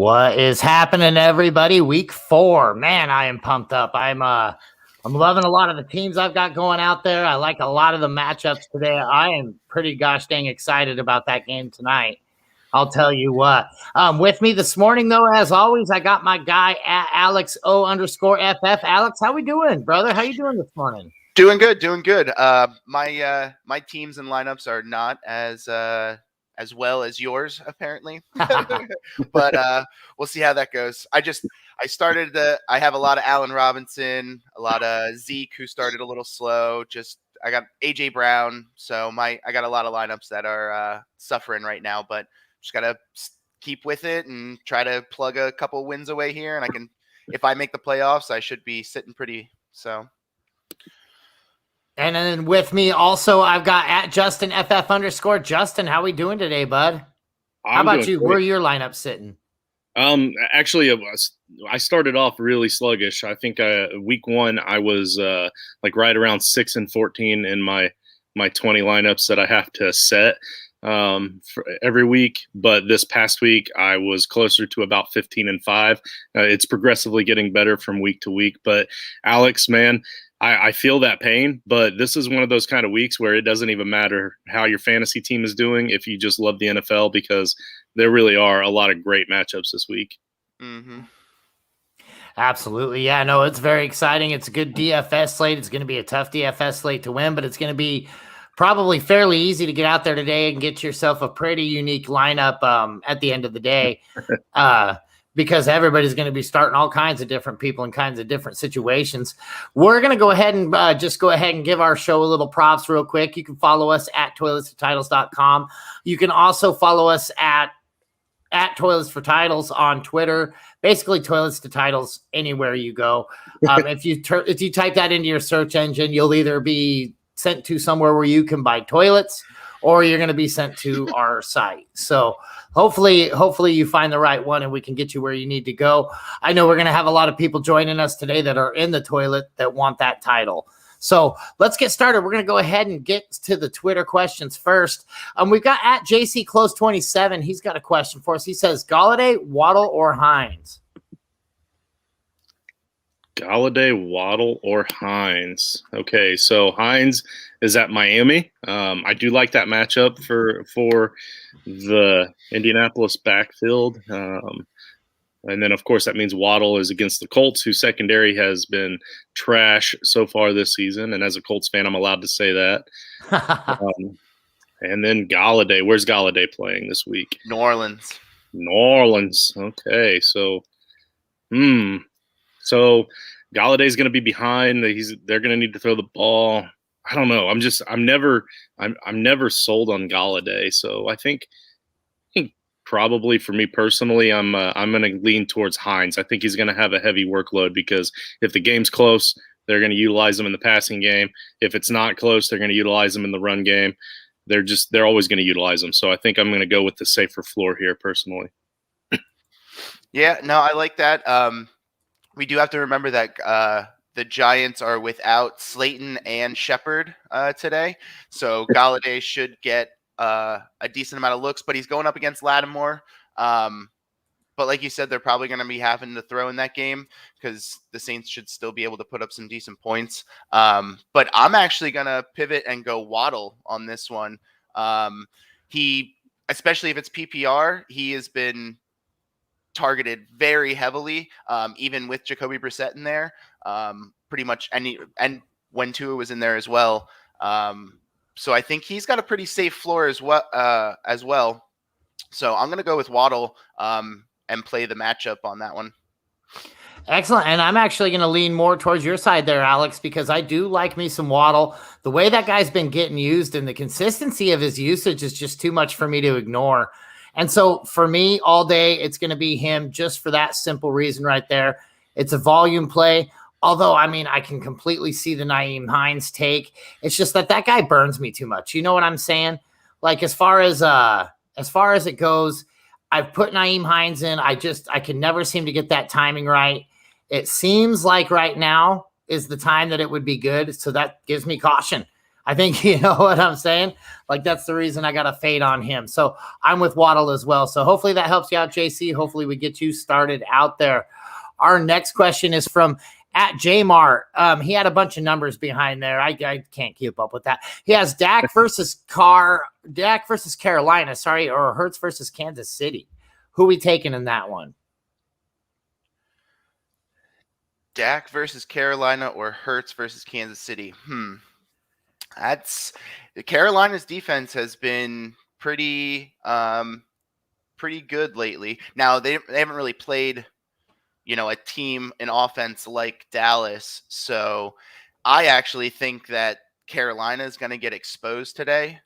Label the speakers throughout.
Speaker 1: What is happening, everybody? Week 4. Man, I am pumped up. I'm loving a lot of the teams I've got going out there. I like a lot of the matchups today. I am pretty gosh dang excited about that game tonight. I'll tell you what. With me this morning, though, as always, I got my guy at Alex O_FF. Alex, how we doing, brother? How you doing this morning?
Speaker 2: Doing good. My teams and lineups are not as well as yours, apparently. But we'll see how that goes. I have a lot of Allen Robinson, a lot of Zeke, who started a little slow. I got AJ Brown, so I got a lot of lineups that are suffering right now, but just gotta keep with it and try to plug a couple wins away here. And if I make the playoffs, I should be sitting pretty. So.
Speaker 1: And then with me also, I've got at Justin FF_. Justin, how we doing today, bud? How about you? Great. Where are your lineup sitting?
Speaker 3: Actually, I started off really sluggish. I think week 1 I was right around 6-14 in my 20 lineups that I have to set for every week. But this past week I was closer to about 15-5. It's progressively getting better from week to week. But Alex, man, I feel that pain, but this is one of those kind of weeks where it doesn't even matter how your fantasy team is doing if you just love the NFL, because there really are a lot of great matchups this week.
Speaker 2: Mm-hmm.
Speaker 1: Absolutely. Yeah, no, it's very exciting. It's a good DFS slate. It's going to be a tough DFS slate to win, but it's going to be probably fairly easy to get out there today and get yourself a pretty unique lineup at the end of the day. Because everybody's going to be starting all kinds of different people in kinds of different situations. We're going to go ahead and give our show a little props real quick. You can follow us at toiletsfortitles.com. You can also follow us at Toilets for Titles on Twitter. Basically, Toilets to Titles anywhere you go. If you type that into your search engine, you'll either be sent to somewhere where you can buy toilets, or you're going to be sent to our site. So hopefully you find the right one and we can get you where you need to go. I know we're going to have a lot of people joining us today that are in the toilet that want that title. So let's get started. We're going to go ahead and get to the Twitter questions first. We've got at JC Close 27. He's got a question for us. He says, Galladay, Waddle, or Hines?
Speaker 3: Galladay, Waddle, or Hines. Okay, so Hines is at Miami. I do like that matchup for the Indianapolis backfield. And then, of course, that means Waddle is against the Colts, whose secondary has been trash so far this season. And as a Colts fan, I'm allowed to say that. And then Galladay. Where's Galladay playing this week?
Speaker 2: New Orleans.
Speaker 3: Okay, so So Galladay's going to be behind. They're going to need to throw the ball. I don't know. I'm never sold on Galladay. So I think probably for me personally, I'm going to lean towards Hines. I think he's going to have a heavy workload because if the game's close, they're going to utilize him in the passing game. If it's not close, they're going to utilize him in the run game. They're always going to utilize him. So I think I'm going to go with the safer floor here personally.
Speaker 2: Yeah, no, I like that. We do have to remember that the Giants are without Slayton and Shepard today. So Galladay should get a decent amount of looks, but he's going up against Lattimore. But like you said, they're probably going to be having to throw in that game because the Saints should still be able to put up some decent points. But I'm actually going to pivot and go Waddle on this one. Especially if it's PPR, he has been targeted very heavily, even with Jacoby Brissett in there, pretty much, and when Tua was in there as well. So I think he's got a pretty safe floor as well. So I'm going to go with Waddle and play the matchup on that one.
Speaker 1: Excellent. And I'm actually going to lean more towards your side there, Alex, because I do like me some Waddle. The way that guy's been getting used and the consistency of his usage is just too much for me to ignore. And so for me all day, it's going to be him just for that simple reason right there. It's a volume play. Although, I mean, I can completely see the Nyheim Hines take. It's just that guy burns me too much. You know what I'm saying? Like as far as it goes, I've put Nyheim Hines in. I can never seem to get that timing right. It seems like right now is the time that it would be good. So that gives me caution. I think you know what I'm saying. Like that's the reason I got a fade on him. So I'm with Waddle as well. So hopefully that helps you out, JC. Hopefully we get you started out there. Our next question is from at Jmart. He had a bunch of numbers behind there. I can't keep up with that. He has Dak versus Carolina, or Hurts versus Kansas City. Who we taking in that one?
Speaker 2: Dak versus Carolina or Hurts versus Kansas City. That's Carolina's defense has been pretty good lately. Now they haven't really played, a team in offense like Dallas. So I actually think that Carolina is going to get exposed today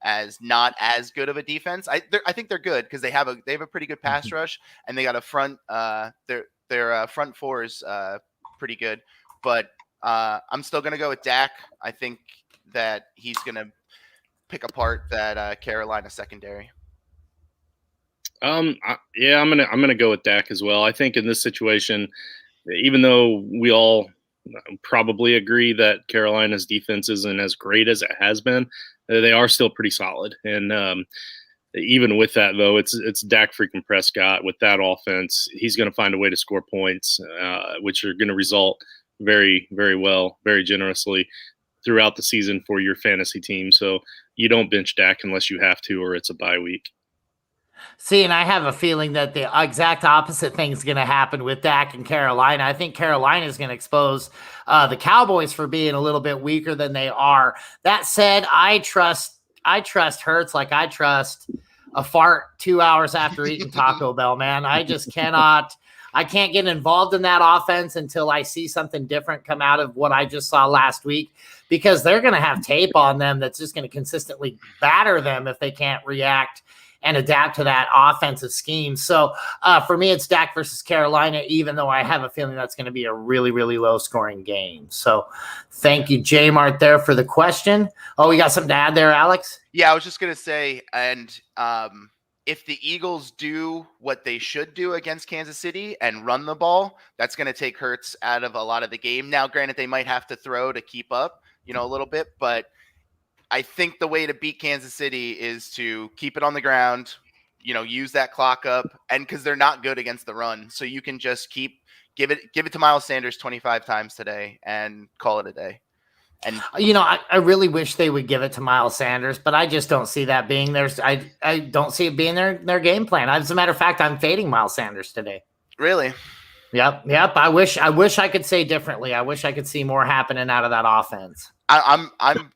Speaker 2: as not as good of a defense. I think they're good because they have a pretty good pass rush, and they got a front. Their front four is pretty good, but I'm still going to go with Dak. I think that he's going to pick apart that Carolina secondary.
Speaker 3: I'm gonna go with Dak as well. I think in this situation, even though we all probably agree that Carolina's defense isn't as great as it has been, they are still pretty solid. And even with that, though, it's Dak freaking Prescott with that offense. He's going to find a way to score points, which are going to result very, very well, very generously throughout the season for your fantasy team. So you don't bench Dak unless you have to, or it's a bye week.
Speaker 1: See, and I have a feeling that the exact opposite thing is going to happen with Dak and Carolina. I think Carolina is going to expose the Cowboys for being a little bit weaker than they are. That said, I trust Hurts like I trust a fart 2 hours after eating Taco Bell, man. I just cannot. I can't get involved in that offense until I see something different come out of what I just saw last week, because they're going to have tape on them that's just going to consistently batter them if they can't react and adapt to that offensive scheme. So for me, it's Dak versus Carolina, even though I have a feeling that's going to be a really, really low scoring game. So thank you, J-Mart, there for the question. Oh, we got something to add there, Alex?
Speaker 2: Yeah, I was just going to say, and if the Eagles do what they should do against Kansas City and run the ball, that's going to take Hurts out of a lot of the game. Now, granted, they might have to throw to keep up, a little bit, but I think the way to beat Kansas City is to keep it on the ground, use that clock up, and because they're not good against the run. So you can just give it to Miles Sanders 25 times today and call it a day. And
Speaker 1: I really wish they would give it to Miles Sanders, but I just don't see that being theirs. I don't see it being their game plan. As a matter of fact, I'm fading Miles Sanders today.
Speaker 2: Really?
Speaker 1: Yep. I wish I could say differently. I wish I could see more happening out of that offense.
Speaker 2: I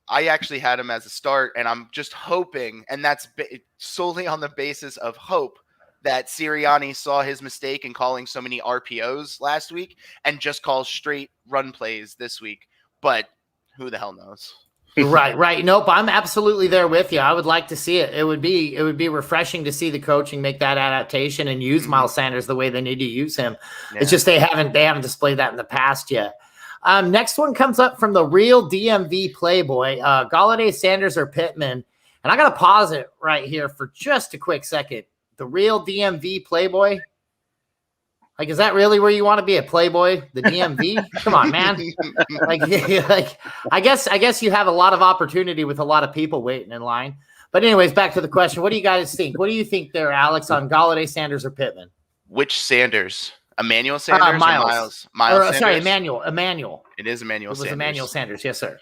Speaker 2: actually had him as a start, and I'm just hoping, and that's solely on the basis of hope, that Sirianni saw his mistake in calling so many RPOs last week and just calls straight run plays this week. But who the hell knows?
Speaker 1: Right. Nope. I'm absolutely there with you. I would like to see it. It would be refreshing to see the coaching make that adaptation and use Miles Sanders the way they need to use him. Yeah. It's just they haven't displayed that in the past yet. Next one comes up from the real DMV Playboy, Galladay, Sanders, or Pittman. And I got to pause it right here for just a quick second. The real DMV Playboy. Like, is that really where you want to be, a Playboy? The DMV? Come on, man. Like, I guess you have a lot of opportunity with a lot of people waiting in line. But anyways, back to the question. What do you guys think? What do you think there, Alex, on Galladay, Sanders, or Pittman?
Speaker 2: Which Sanders? Emmanuel Sanders
Speaker 1: Miles.
Speaker 2: Or Miles Sanders?
Speaker 1: Sorry, Emmanuel.
Speaker 2: It is Emmanuel Sanders.
Speaker 1: It was Emmanuel Sanders. Yes, sir.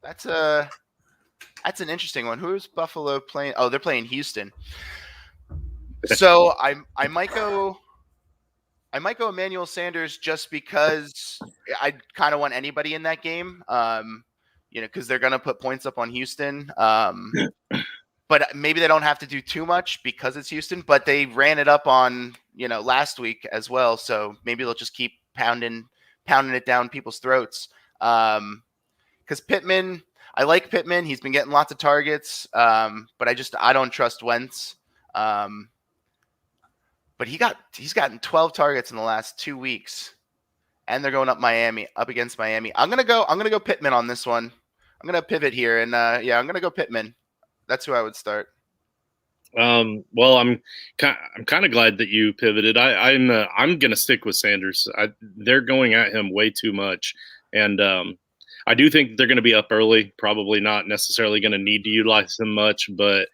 Speaker 2: That's an interesting one. Who's Buffalo playing? Oh, they're playing Houston. So I might go Emmanuel Sanders just because I kind of want anybody in that game. Because they're gonna put points up on Houston. But maybe they don't have to do too much because it's Houston. But they ran it up on last week as well. So maybe they'll just keep pounding it down people's throats. Because Pittman, I like Pittman. He's been getting lots of targets. But I don't trust Wentz. But he's gotten 12 targets in the last 2 weeks, and they're going up against Miami. I'm gonna go Pittman on this one. I'm gonna pivot here, and I'm gonna go Pittman. That's who I would start.
Speaker 3: Well, I'm kind of glad that you pivoted. I'm gonna stick with Sanders. They're going at him way too much, and I do think they're going to be up early. Probably not necessarily going to need to utilize him much, but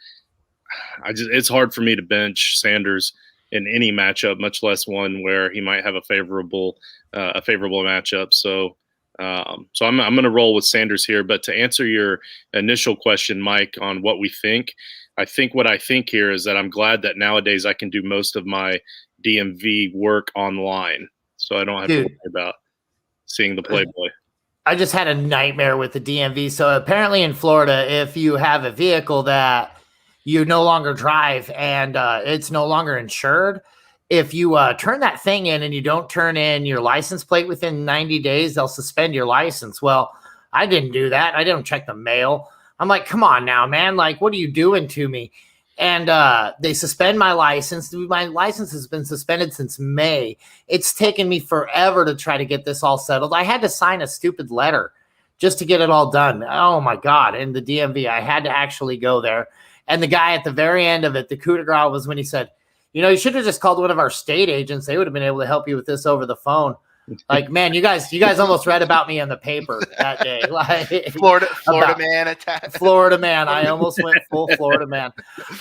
Speaker 3: it's hard for me to bench Sanders in any matchup, much less one where he might have a favorable matchup. So I'm going to roll with Sanders here. But to answer your initial question, Mike, on what we think, I think what I think here is that I'm glad that nowadays I can do most of my DMV work online, so I don't have to worry about seeing the Playboy.
Speaker 1: I just had a nightmare with the DMV. So apparently in Florida, if you have a vehicle that you no longer drive and it's no longer insured, if you turn that thing in and you don't turn in your license plate within 90 days, they'll suspend your license. Well, I didn't do that. I didn't check the mail. I'm like, come on now, man. Like, what are you doing to me? And they suspend my license. My license has been suspended since May. It's taken me forever to try to get this all settled. I had to sign a stupid letter just to get it all done. Oh, my God. And the DMV, I had to actually go there. And the guy at the very end of it, the coup de grace was when he said, you should have just called one of our state agents. They would have been able to help you with this over the phone. Like, man, you guys almost read about me in the paper that day. Like
Speaker 2: Florida man attack.
Speaker 1: Florida man. I almost went full Florida man.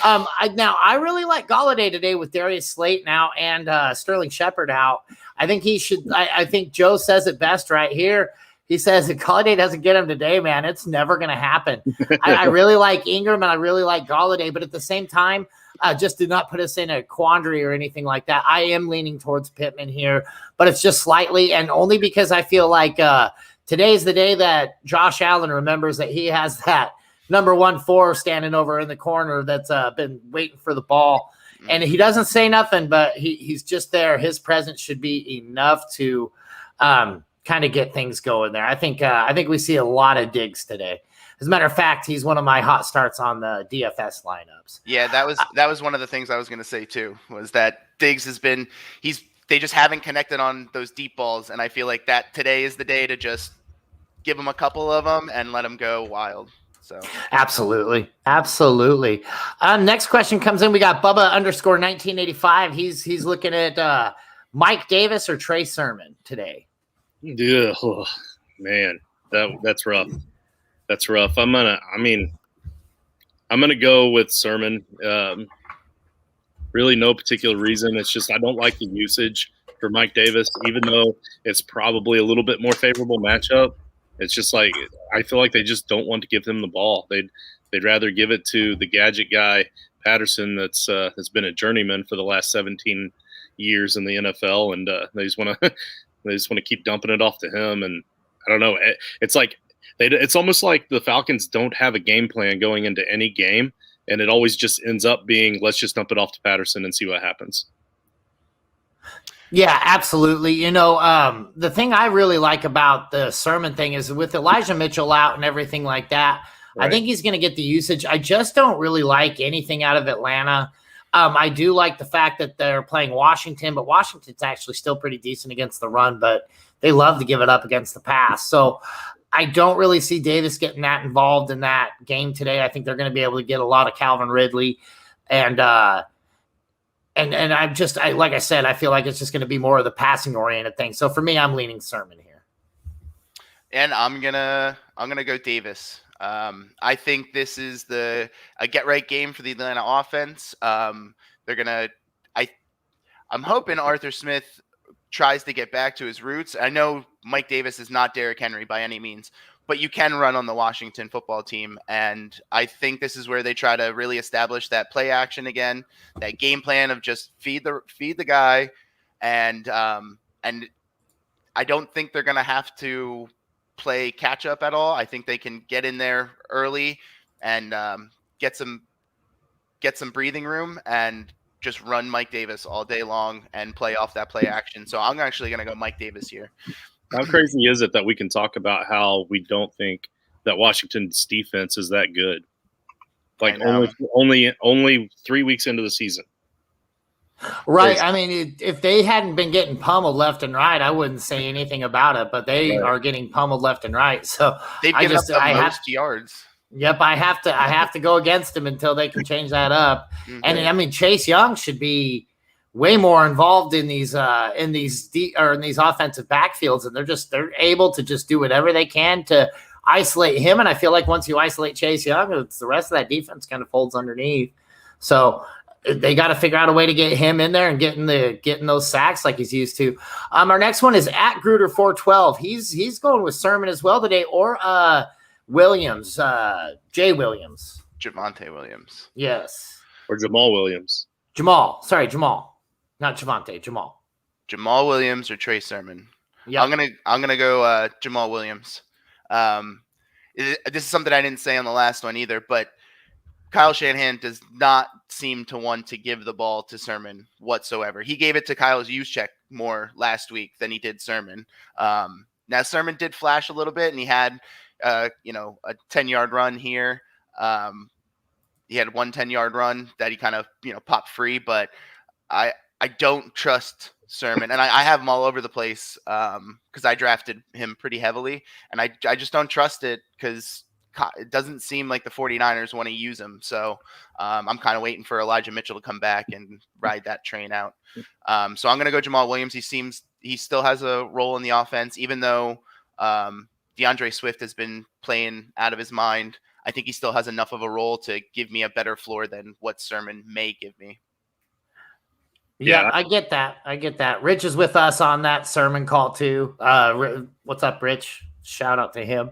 Speaker 1: I really like Galladay today with Darius Slate now and Sterling Shepard out. I think he should. I think Joe says it best right here. He says if Galladay doesn't get him today, man, it's never going to happen. I really like Ingram and I really like Galladay, but at the same time, just do not put us in a quandary or anything like that. I am leaning towards Pittman here, but it's just slightly, and only because I feel like today's the day that Josh Allen remembers that he has that number 1-4 standing over in the corner that's been waiting for the ball. And he doesn't say nothing, but he's just there. His presence should be enough to kind of get things going there. I think we see a lot of Diggs today. As a matter of fact, he's one of my hot starts on the DFS lineups.
Speaker 2: Yeah, that was one of the things I was going to say too, was that Diggs has been they just haven't connected on those deep balls, and I feel like that today is the day to just give him a couple of them and let him go wild. So
Speaker 1: absolutely. Next question comes in. We got Bubba _1985. He's looking at Mike Davis or Trey Sermon today.
Speaker 3: Yeah, oh, man, that's rough. That's rough. I'm gonna go with Sermon. Really, no particular reason. It's just I don't like the usage for Mike Davis, even though it's probably a little bit more favorable matchup. It's just like I feel like they just don't want to give him the ball. They'd rather give it to the gadget guy Patterson that's been a journeyman for the last 17 years in the NFL, and they just want to keep dumping it off to him. And I don't know. It's like. It's almost like the Falcons don't have a game plan going into any game, and it always just ends up being, let's just dump it off to Patterson and see what happens.
Speaker 1: Yeah, absolutely. The thing I really like about the Sermon thing is with Elijah Mitchell out and everything like that, right. I think he's going to get the usage. I just don't really like anything out of Atlanta. I do like the fact that they're playing Washington, but Washington's actually still pretty decent against the run, but they love to give it up against the pass. So I don't really see Davis getting that involved in that game today. I think they're going to be able to get a lot of Calvin Ridley, and like I said, I feel like it's just going to be more of the passing oriented thing. So for me, I'm leaning Sermon here,
Speaker 2: and I'm gonna go Davis. I think this is a get right game for the Atlanta offense. I'm hoping Arthur Smith tries to get back to his roots. I know Mike Davis is not Derrick Henry by any means, but you can run on the Washington football team. And I think this is where they try to really establish that play action again, that game plan of just feed the guy. And I don't think they're going to have to play catch up at all. I think they can get in there early and get some breathing room and just run Mike Davis all day long and play off that play action. So I'm actually going to go Mike Davis here.
Speaker 3: How crazy is it that we can talk about how we don't think that Washington's defense is that good? Like only 3 weeks into the season.
Speaker 1: Right. I mean, if they hadn't been getting pummeled left and right, I wouldn't say anything about it, but they are getting pummeled left and right. So
Speaker 2: they've given up the most yards.
Speaker 1: Yep, I have to go against them until they can change that up. Mm-hmm. And I mean, Chase Young should be way more involved in these offensive backfields, and they're able to just do whatever they can to isolate him. And I feel like once you isolate Chase Young, it's the rest of that defense kind of folds underneath. So they got to figure out a way to get him in there and getting those sacks like he's used to. Our next one is at Gruder 412. He's going with Sermon as well today, or Williams, Jay Williams,
Speaker 2: Javonte Williams,
Speaker 1: yes,
Speaker 3: or Jamal Williams.
Speaker 1: Jamal, not Javonte.
Speaker 2: Jamal Williams or Trey Sermon.
Speaker 1: Yeah,
Speaker 2: I'm gonna go Jamal Williams. This is something I didn't say on the last one either, but Kyle Shanahan does not seem to want to give the ball to Sermon whatsoever. He gave it to Kyle Juszczyk more last week than he did Sermon. Now Sermon did flash a little bit, and he had a 10-yard run here. He had one 10-yard run that he kind of popped free, but I don't trust Sermon, and I have him all over the place because I drafted him pretty heavily, and I just don't trust it because it doesn't seem like the 49ers want to use him. So I'm kind of waiting for Elijah Mitchell to come back and ride that train out. So I'm going to go Jamal Williams. He still has a role in the offense, even though DeAndre Swift has been playing out of his mind. I think he still has enough of a role to give me a better floor than what Sermon may give me.
Speaker 1: Yeah, I get that. Rich is with us on that Sermon call too. What's up, Rich? Shout out to him.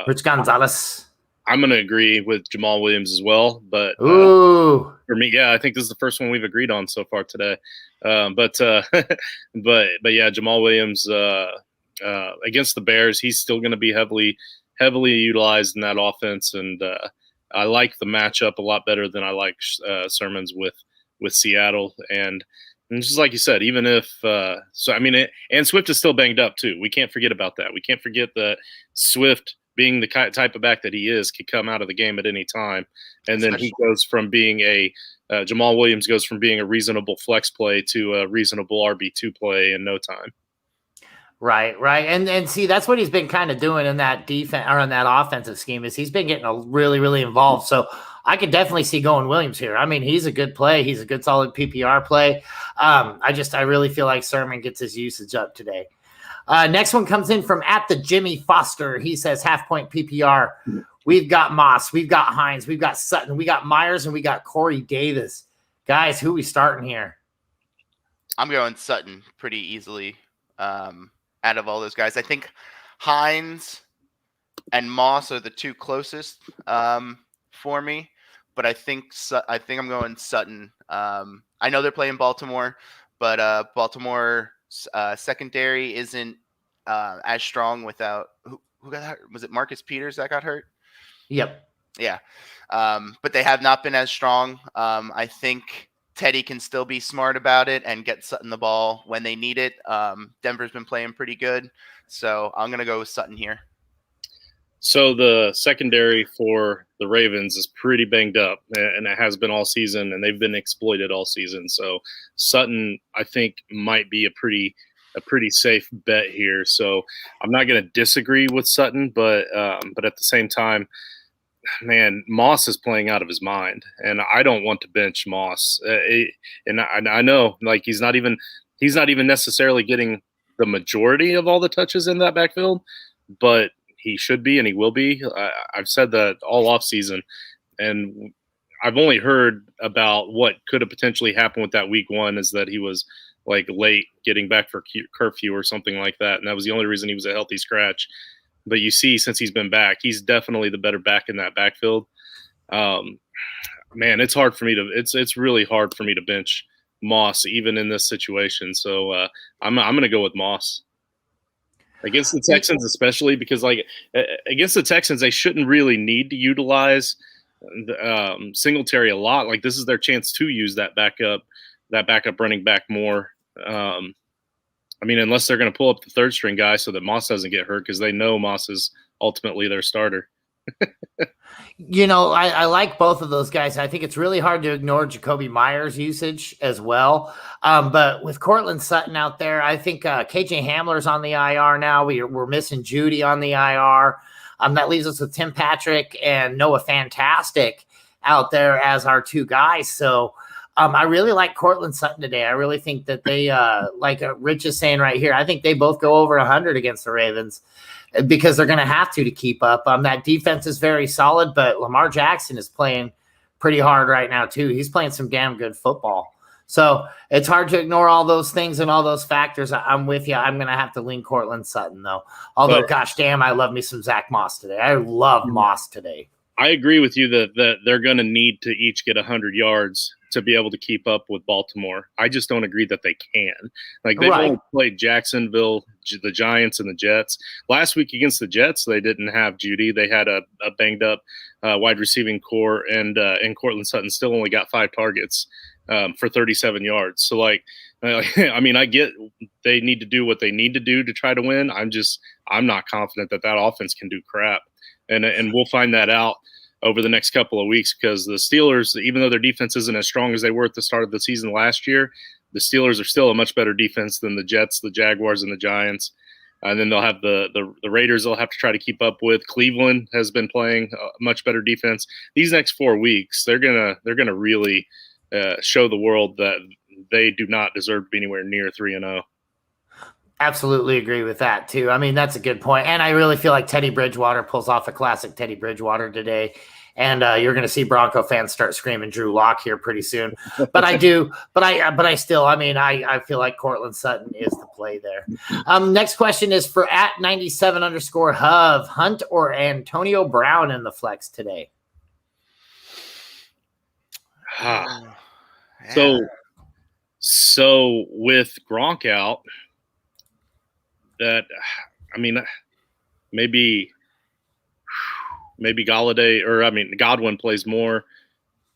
Speaker 1: Rich Gonzalez.
Speaker 3: I'm going to agree with Jamal Williams as well, but
Speaker 1: for
Speaker 3: me, I think this is the first one we've agreed on so far today. But yeah, Jamal Williams against the Bears, he's still going to be heavily utilized in that offense, and I like the matchup a lot better than I like Sermon's with Seattle. And just like you said, even if and Swift is still banged up too. We can't forget about that. We can't forget that Swift, being the type of back that he is, could come out of the game at any time. And then he goes from being Jamal Williams goes from being a reasonable flex play to a reasonable RB2 play in no time.
Speaker 1: Right. And see, that's what he's been kind of doing in that defense or in that offensive scheme is he's been getting really, really involved. So I could definitely see going Williams here. I mean, he's a good play. He's a good, solid PPR play. I really feel like Sermon gets his usage up today. Next one comes in from at the Jimmy Foster. He says half-point PPR. We've got Moss. We've got Hines. We've got Sutton. We got Myers, and we got Corey Davis. Guys, who are we starting here?
Speaker 2: I'm going Sutton pretty easily out of all those guys. I think Hines and Moss are the two closest for me, but I think I'm going Sutton. I know they're playing Baltimore, but Baltimore secondary isn't as strong without who got hurt? Was it Marcus Peters that got hurt?
Speaker 1: Yep.
Speaker 2: Yeah. But they have not been as strong. I think Teddy can still be smart about it and get Sutton the ball when they need it. Denver's been playing pretty good, so I'm going to go with Sutton here.
Speaker 3: So the secondary for the Ravens is pretty banged up, and it has been all season, and they've been exploited all season. So Sutton, I think, might be a pretty safe bet here. So I'm not going to disagree with Sutton, but at the same time, man, Moss is playing out of his mind, and I don't want to bench Moss. And I know, like, he's not even necessarily getting the majority of all the touches in that backfield, but he should be, and he will be. I've said that all offseason, and I've only heard about what could have potentially happened with that week one is that he was like late getting back for curfew or something like that, and that was the only reason he was a healthy scratch. But you see, since he's been back, he's definitely the better back in that backfield. Man, it's hard for me to. It's really hard for me to bench Moss even in this situation. So I'm going to go with Moss. Against the Texans, especially because, like, against the Texans, they shouldn't really need to utilize Singletary a lot. Like, this is their chance to use that backup running back more. I mean, unless they're going to pull up the third string guy so that Moss doesn't get hurt, because they know Moss is ultimately their starter.
Speaker 1: I like both of those guys. I think it's really hard to ignore Jacoby Myers' usage as well. But with Cortland Sutton out there, I think KJ Hamler's on the IR now. We're missing Judy on the IR. That leaves us with Tim Patrick and Noah Fantastic out there as our two guys. So I really like Cortland Sutton today. I really think that they, like Rich is saying right here, I think they both go over 100 against the Ravens because they're going to have to keep up. That defense is very solid, but Lamar Jackson is playing pretty hard right now too. He's playing some damn good football. So it's hard to ignore all those things and all those factors. I'm with you. I'm going to have to lean Cortland Sutton, though. Although, gosh damn, I love me some Zach Moss today. I love Moss today.
Speaker 3: I agree with you that they're going to need to each get 100 yards to be able to keep up with Baltimore. I just don't agree that they can. Like, they've only played Jacksonville, the Giants, and the Jets. Last week against the Jets, they didn't have Judy. They had a banged-up wide receiving core, and Cortland Sutton still only got 5 targets for 37 yards. So, like, I mean, I get they need to do what they need to do to try to win. I'm not confident that offense can do crap. And we'll find that out over the next couple of weeks, because the Steelers, even though their defense isn't as strong as they were at the start of the season last year, the Steelers are still a much better defense than the Jets, the Jaguars, and the Giants. And then they'll have the Raiders they'll have to try to keep up with. Cleveland has been playing a much better defense. These next 4 weeks, they're gonna really show the world that they do not deserve to be anywhere near 3-0.
Speaker 1: Absolutely agree with that too. I mean, that's a good point. And I really feel like Teddy Bridgewater pulls off a classic Teddy Bridgewater today. And you're going to see Bronco fans start screaming Drew Lock here pretty soon. But I do, but I still, I mean, I feel like Cortland Sutton is the play there. Next question is for @97_Huv, Hunt or Antonio Brown in the flex today?
Speaker 3: So with Gronk out, maybe Galladay, or Godwin plays more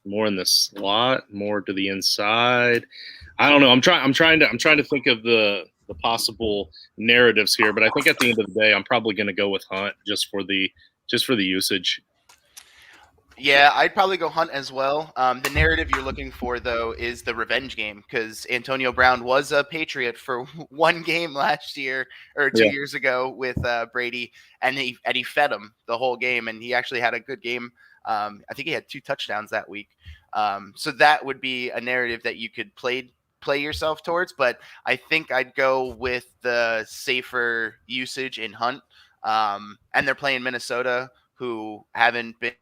Speaker 3: in the slot, more to the inside. I don't know. I'm trying to think of the possible narratives here, but I think at the end of the day, I'm probably going to go with Hunt just for the usage.
Speaker 2: Yeah, I'd probably go Hunt as well. The narrative you're looking for, though, is the revenge game, because Antonio Brown was a Patriot for 1 game last year or 2 years ago with Brady, and he fed him the whole game, and he actually had a good game. I think he had 2 touchdowns that week. So that would be a narrative that you could play yourself towards, but I think I'd go with the safer usage in Hunt. And they're playing Minnesota, who haven't been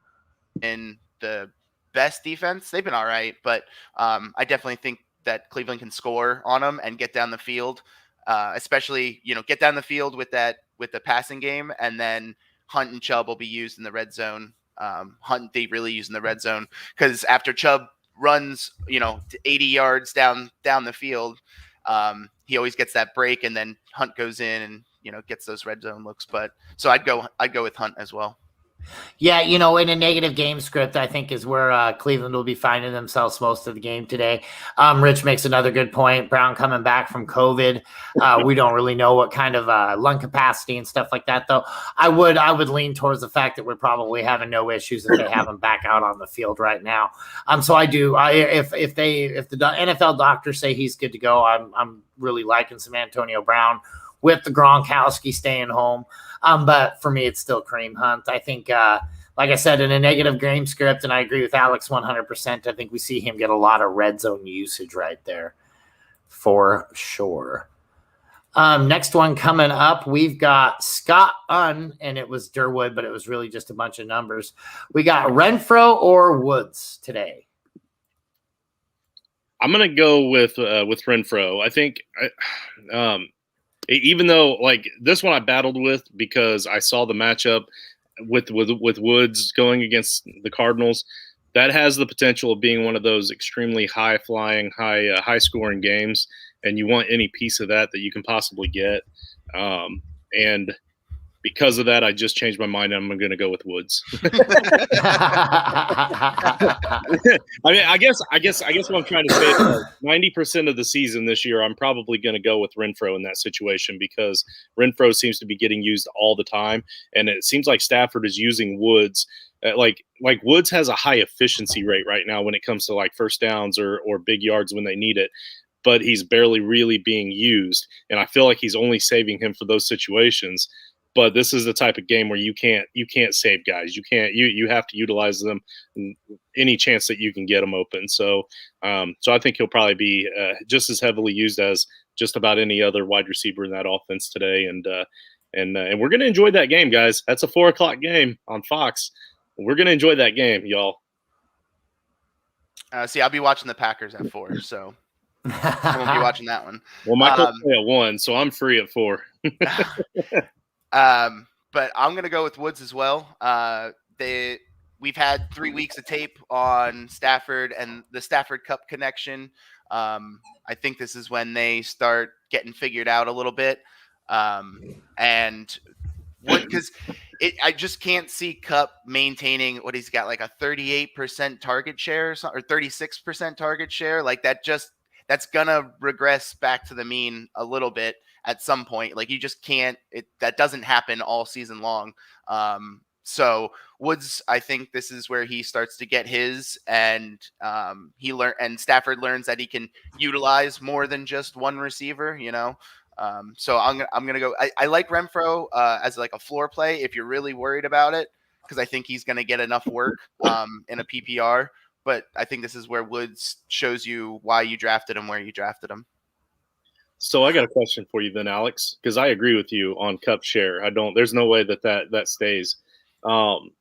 Speaker 2: in the best defense. They've been all right, but I definitely think that Cleveland can score on them and get down the field, especially, get down the field with the passing game, and then Hunt and Chubb will be used in the red zone. Hunt, they really use in the red zone, because after Chubb runs, 80 yards down the field, he always gets that break, and then Hunt goes in and, gets those red zone looks. But so I'd go with Hunt as well.
Speaker 1: Yeah, in a negative game script, I think is where Cleveland will be finding themselves most of the game today. Rich makes another good point. Brown coming back from COVID. We don't really know what kind of lung capacity and stuff like that, though. I would lean towards the fact that we're probably having no issues if they have him back out on the field right now. So I do. If the NFL doctors say he's good to go, I'm really liking some Antonio Brown with the Gronkowski staying home. But for me, it's still Kareem Hunt. I think, like I said, in a negative game script, and I agree with Alex 100%, I think we see him get a lot of red zone usage right there for sure. Next one coming up, we've got Scott Unn, and it was Durwood, but it was really just a bunch of numbers. We got Renfro or Woods today.
Speaker 3: I'm going to go with Renfro. I think even though, like, this one I battled with because I saw the matchup with Woods going against the Cardinals. That has the potential of being one of those extremely high-flying, high-scoring games, and you want any piece of that you can possibly get. And because of that, I just changed my mind. I'm going to go with Woods. I guess what I'm trying to say is 90% of the season this year, I'm probably going to go with Renfro in that situation, because Renfro seems to be getting used all the time, and it seems like Stafford is using Woods. Like Woods has a high efficiency rate right now when it comes to like first downs or big yards when they need it, but he's barely really being used, and I feel like he's only saving him for those situations. But this is the type of game where you can't save guys. You have to utilize them any chance that you can get them open. So I think he'll probably be just as heavily used as just about any other wide receiver in that offense today. And we're going to enjoy that game, guys. That's a 4:00 game on Fox. We're going to enjoy that game, y'all.
Speaker 2: See, I'll be watching the Packers at 4, so I won't be watching that one.
Speaker 3: Well, Michael play at 1, so I'm free at 4.
Speaker 2: But I'm going to go with Woods as well. We've had 3 weeks of tape on Stafford and the Stafford Cup connection. I think this is when they start getting figured out a little bit. And because I just can't see Cup maintaining what he's got, like a 38% target share or 36% target share. Like that's gonna regress back to the mean a little bit at some point. Like you just can't. That doesn't happen all season long. So Woods, I think this is where he starts to get his, and and Stafford learns that he can utilize more than just one receiver. So I'm gonna go. I like Renfro as like a floor play if you're really worried about it, because I think he's gonna get enough work in a PPR. But I think this is where Woods shows you why you drafted him where you drafted him.
Speaker 3: So I got a question for you then, Alex, because I agree with you on Cup share. There's no way that stays.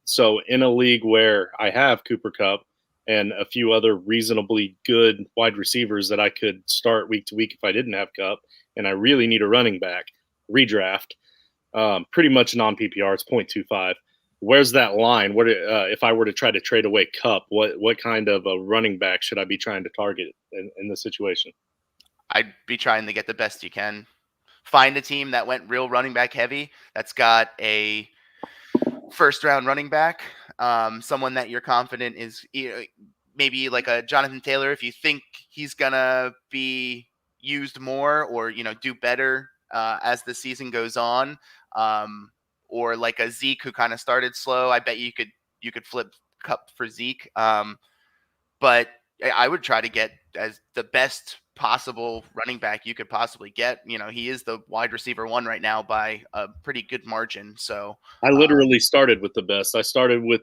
Speaker 3: So in a league where I have Cooper Kupp and a few other reasonably good wide receivers that I could start week to week if I didn't have Kupp, and I really need a running back redraft, pretty much non-PPR, it's 0.25. Where's that line? If I were to try to trade away Kupp, what kind of a running back should I be trying to target in this situation?
Speaker 2: I'd be trying to get the best you can. Find a team that went real running back heavy, that's got a first round running back, someone that you're confident is maybe like a Jonathan Taylor, if you think he's gonna be used more or do better as the season goes on, or like a Zeke who kind of started slow. I bet you could flip Kupp for Zeke, but I would try to get as the best possible running back you could possibly get. He is the wide receiver 1 right now by a pretty good margin. So
Speaker 3: I literally started with the best. I started with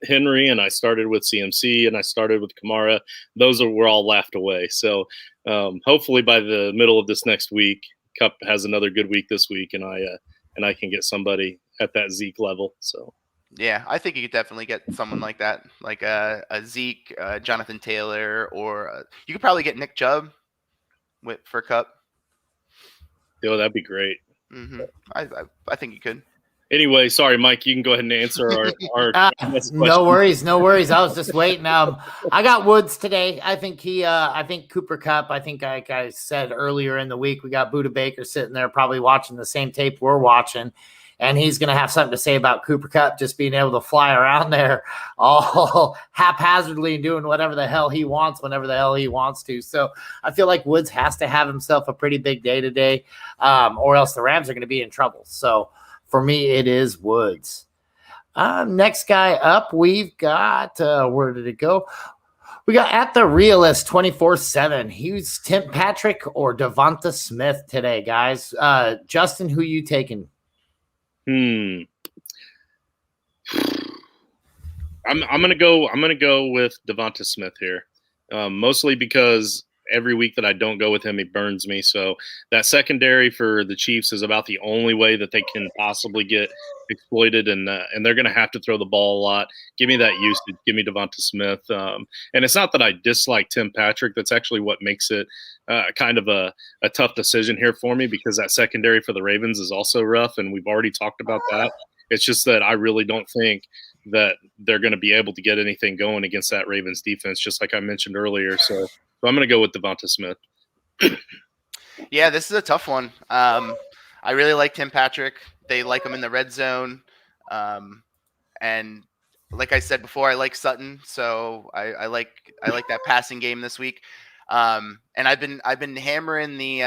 Speaker 3: Henry, and I started with CMC, and I started with Kamara. Those were all laughed away. So hopefully by the middle of this next week, Kupp has another good week this week, and I can get somebody at that Zeke level. So.
Speaker 2: Yeah, I think you could definitely get someone like that, like a Zeke, Jonathan Taylor, or you could probably get Nick Chubb for Kupp.
Speaker 3: Oh, that'd be great.
Speaker 2: Mm-hmm. I think you could.
Speaker 3: Anyway, sorry, Mike. You can go ahead and answer our
Speaker 1: No worries. I was just waiting. I got Woods today. I think I think Cooper Kupp. I think like I said earlier in the week, we got Buda Baker sitting there probably watching the same tape we're watching. And he's going to have something to say about Cooper Kupp just being able to fly around there all haphazardly and doing whatever the hell he wants whenever the hell he wants to. So I feel like Woods has to have himself a pretty big day today, or else the Rams are going to be in trouble. So for me, it is Woods. Next guy up, we've got, where did it go? We got at the realist 24/7. He's Tim Patrick or Devonta Smith today, guys. Justin, who you taking?
Speaker 3: I'm gonna go with Devonta Smith here, mostly because every week that I don't go with him, he burns me. So that secondary for the Chiefs is about the only way that they can possibly get exploited, and they're gonna have to throw the ball a lot. Give me that usage. Give me Devonta Smith. And it's not that I dislike Tim Patrick. That's actually what makes it kind of a tough decision here for me, because that secondary for the Ravens is also rough, and we've already talked about that. It's just that I really don't think that they're going to be able to get anything going against that Ravens defense, just like I mentioned earlier. So I'm going to go with Devonta Smith.
Speaker 2: Yeah, this is a tough one. I really like Tim Patrick. They like him in the red zone. And like I said before, I like Sutton. So I like that passing game this week. And I've been hammering the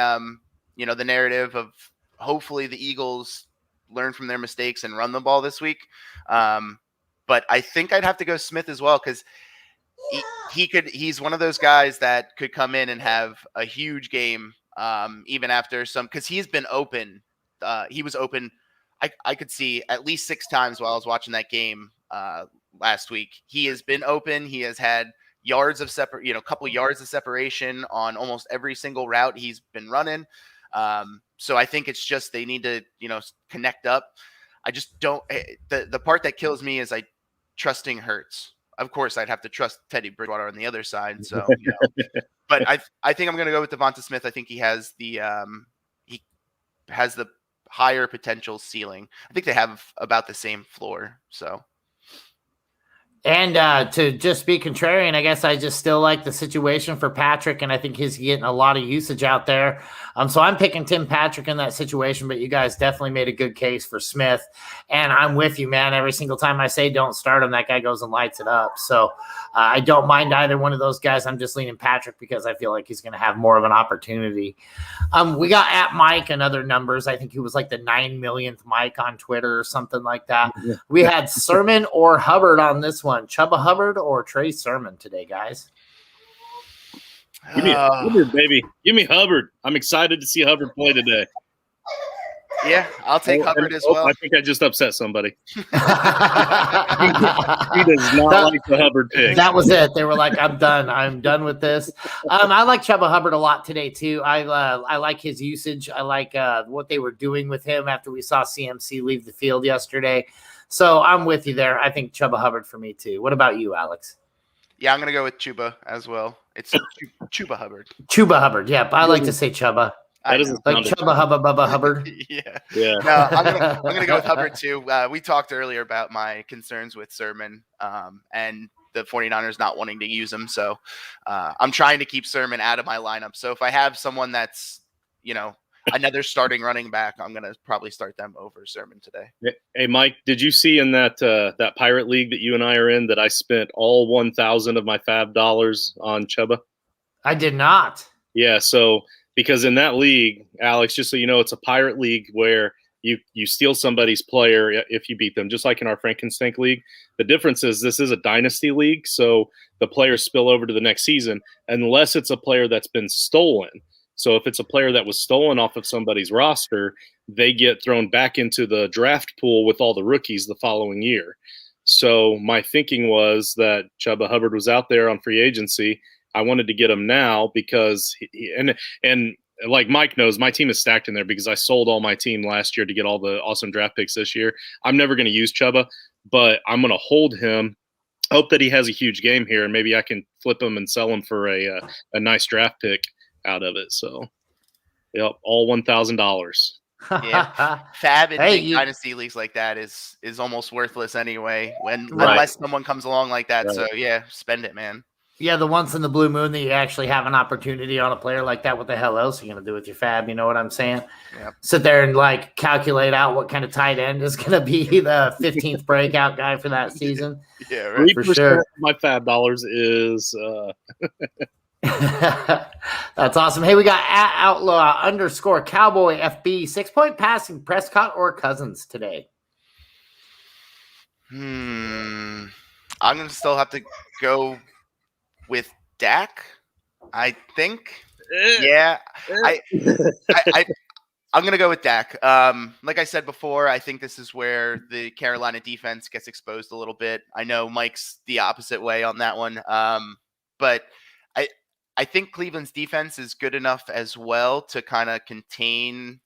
Speaker 2: the narrative of hopefully the Eagles learn from their mistakes and run the ball this week. But I think I'd have to go Smith as well, because he's one of those guys that could come in and have a huge game, even after because he's been open he was open. I could see at least 6 times while I was watching that game last week. He has been open. He has had yards of couple yards of separation on almost every single route he's been running. So I think it's just they need to, connect up. I just don't. The part that kills me is trusting Hurts. Of course, I'd have to trust Teddy Bridgewater on the other side. So, but I think I'm going to go with Devonta Smith. I think he has the higher potential ceiling. I think they have about the same floor. So.
Speaker 1: And to just be contrarian, I guess I just still like the situation for Patrick, and I think he's getting a lot of usage out there. So I'm picking Tim Patrick in that situation, but you guys definitely made a good case for Smith. And I'm with you, man. Every single time I say don't start him, that guy goes and lights it up. So I don't mind either one of those guys. I'm just leaning Patrick because I feel like he's going to have more of an opportunity. We got at Mike and other numbers. I think he was like the 9 millionth Mike on Twitter or something like that. We had Sermon or Hubbard on this one. Chuba Hubbard or Trey Sermon today, guys?
Speaker 3: Give me Hubbard, baby. Give me Hubbard. I'm excited to see Hubbard play today.
Speaker 2: Yeah, I'll take Hubbard as well.
Speaker 3: I think I just upset somebody. He does not like the Hubbard pick.
Speaker 1: That was it. They were like, I'm done. I'm done with this. I like Chuba Hubbard a lot today, too. I like his usage. I like what they were doing with him after we saw CMC leave the field yesterday. So I'm with you there. I think Chuba Hubbard for me, too. What about you, Alex?
Speaker 2: Yeah, I'm going to go with Chuba as well. It's Chuba Hubbard.
Speaker 1: Chuba Hubbard. Yep. I like to say Chuba.
Speaker 3: That doesn't
Speaker 1: like Chuba Hubba Bubba Hubbard.
Speaker 2: Yeah.
Speaker 3: Yeah.
Speaker 2: No, I'm gonna go with Hubbard too. We talked earlier about my concerns with Sermon and the 49ers not wanting to use him. So I'm trying to keep Sermon out of my lineup. So if I have someone that's, another starting running back, I'm gonna probably start them over Sermon today.
Speaker 3: Hey, Mike, did you see in that Pirate League that you and I are in that I spent all 1,000 of my fab dollars on Chuba?
Speaker 1: I did not.
Speaker 3: Yeah, so because in that league, Alex, just so you know, it's a Pirate League where you steal somebody's player if you beat them, just like in our Frankenstein League. The difference is this is a dynasty league, so the players spill over to the next season unless it's a player that's been stolen. So if it's a player that was stolen off of somebody's roster, they get thrown back into the draft pool with all the rookies the following year. So my thinking was that Chuba Hubbard was out there on free agency. I wanted to get him now because and like Mike knows, my team is stacked in there because I sold all my team last year to get all the awesome draft picks this year. I'm never going to use Chuba, but I'm going to hold him. Hope that he has a huge game here, and maybe I can flip him and sell him for a nice draft pick out of it. So, yep, all $1,000.
Speaker 2: Yeah, Fab in big dynasty leagues like that is almost worthless anyway. Unless someone comes along like that. Right. So yeah, spend it, man.
Speaker 1: Yeah, the once in the blue moon that you actually have an opportunity on a player like that, what the hell else are you going to do with your fab? You know what I'm saying?
Speaker 2: Yep.
Speaker 1: Sit there and calculate out what kind of tight end is going to be the 15th breakout guy for that season.
Speaker 2: Yeah, right.
Speaker 3: For sure. My fab dollars is
Speaker 1: That's awesome. Hey, we got @outlaw_cowboy FB 6-point passing Prescott or Cousins today.
Speaker 2: I'm going to still have to go with Dak, I think. Yeah. I'm going to go with Dak. Like I said before, I think this is where the Carolina defense gets exposed a little bit. I know Mike's the opposite way on that one. But I think Cleveland's defense is good enough as well to kind of contain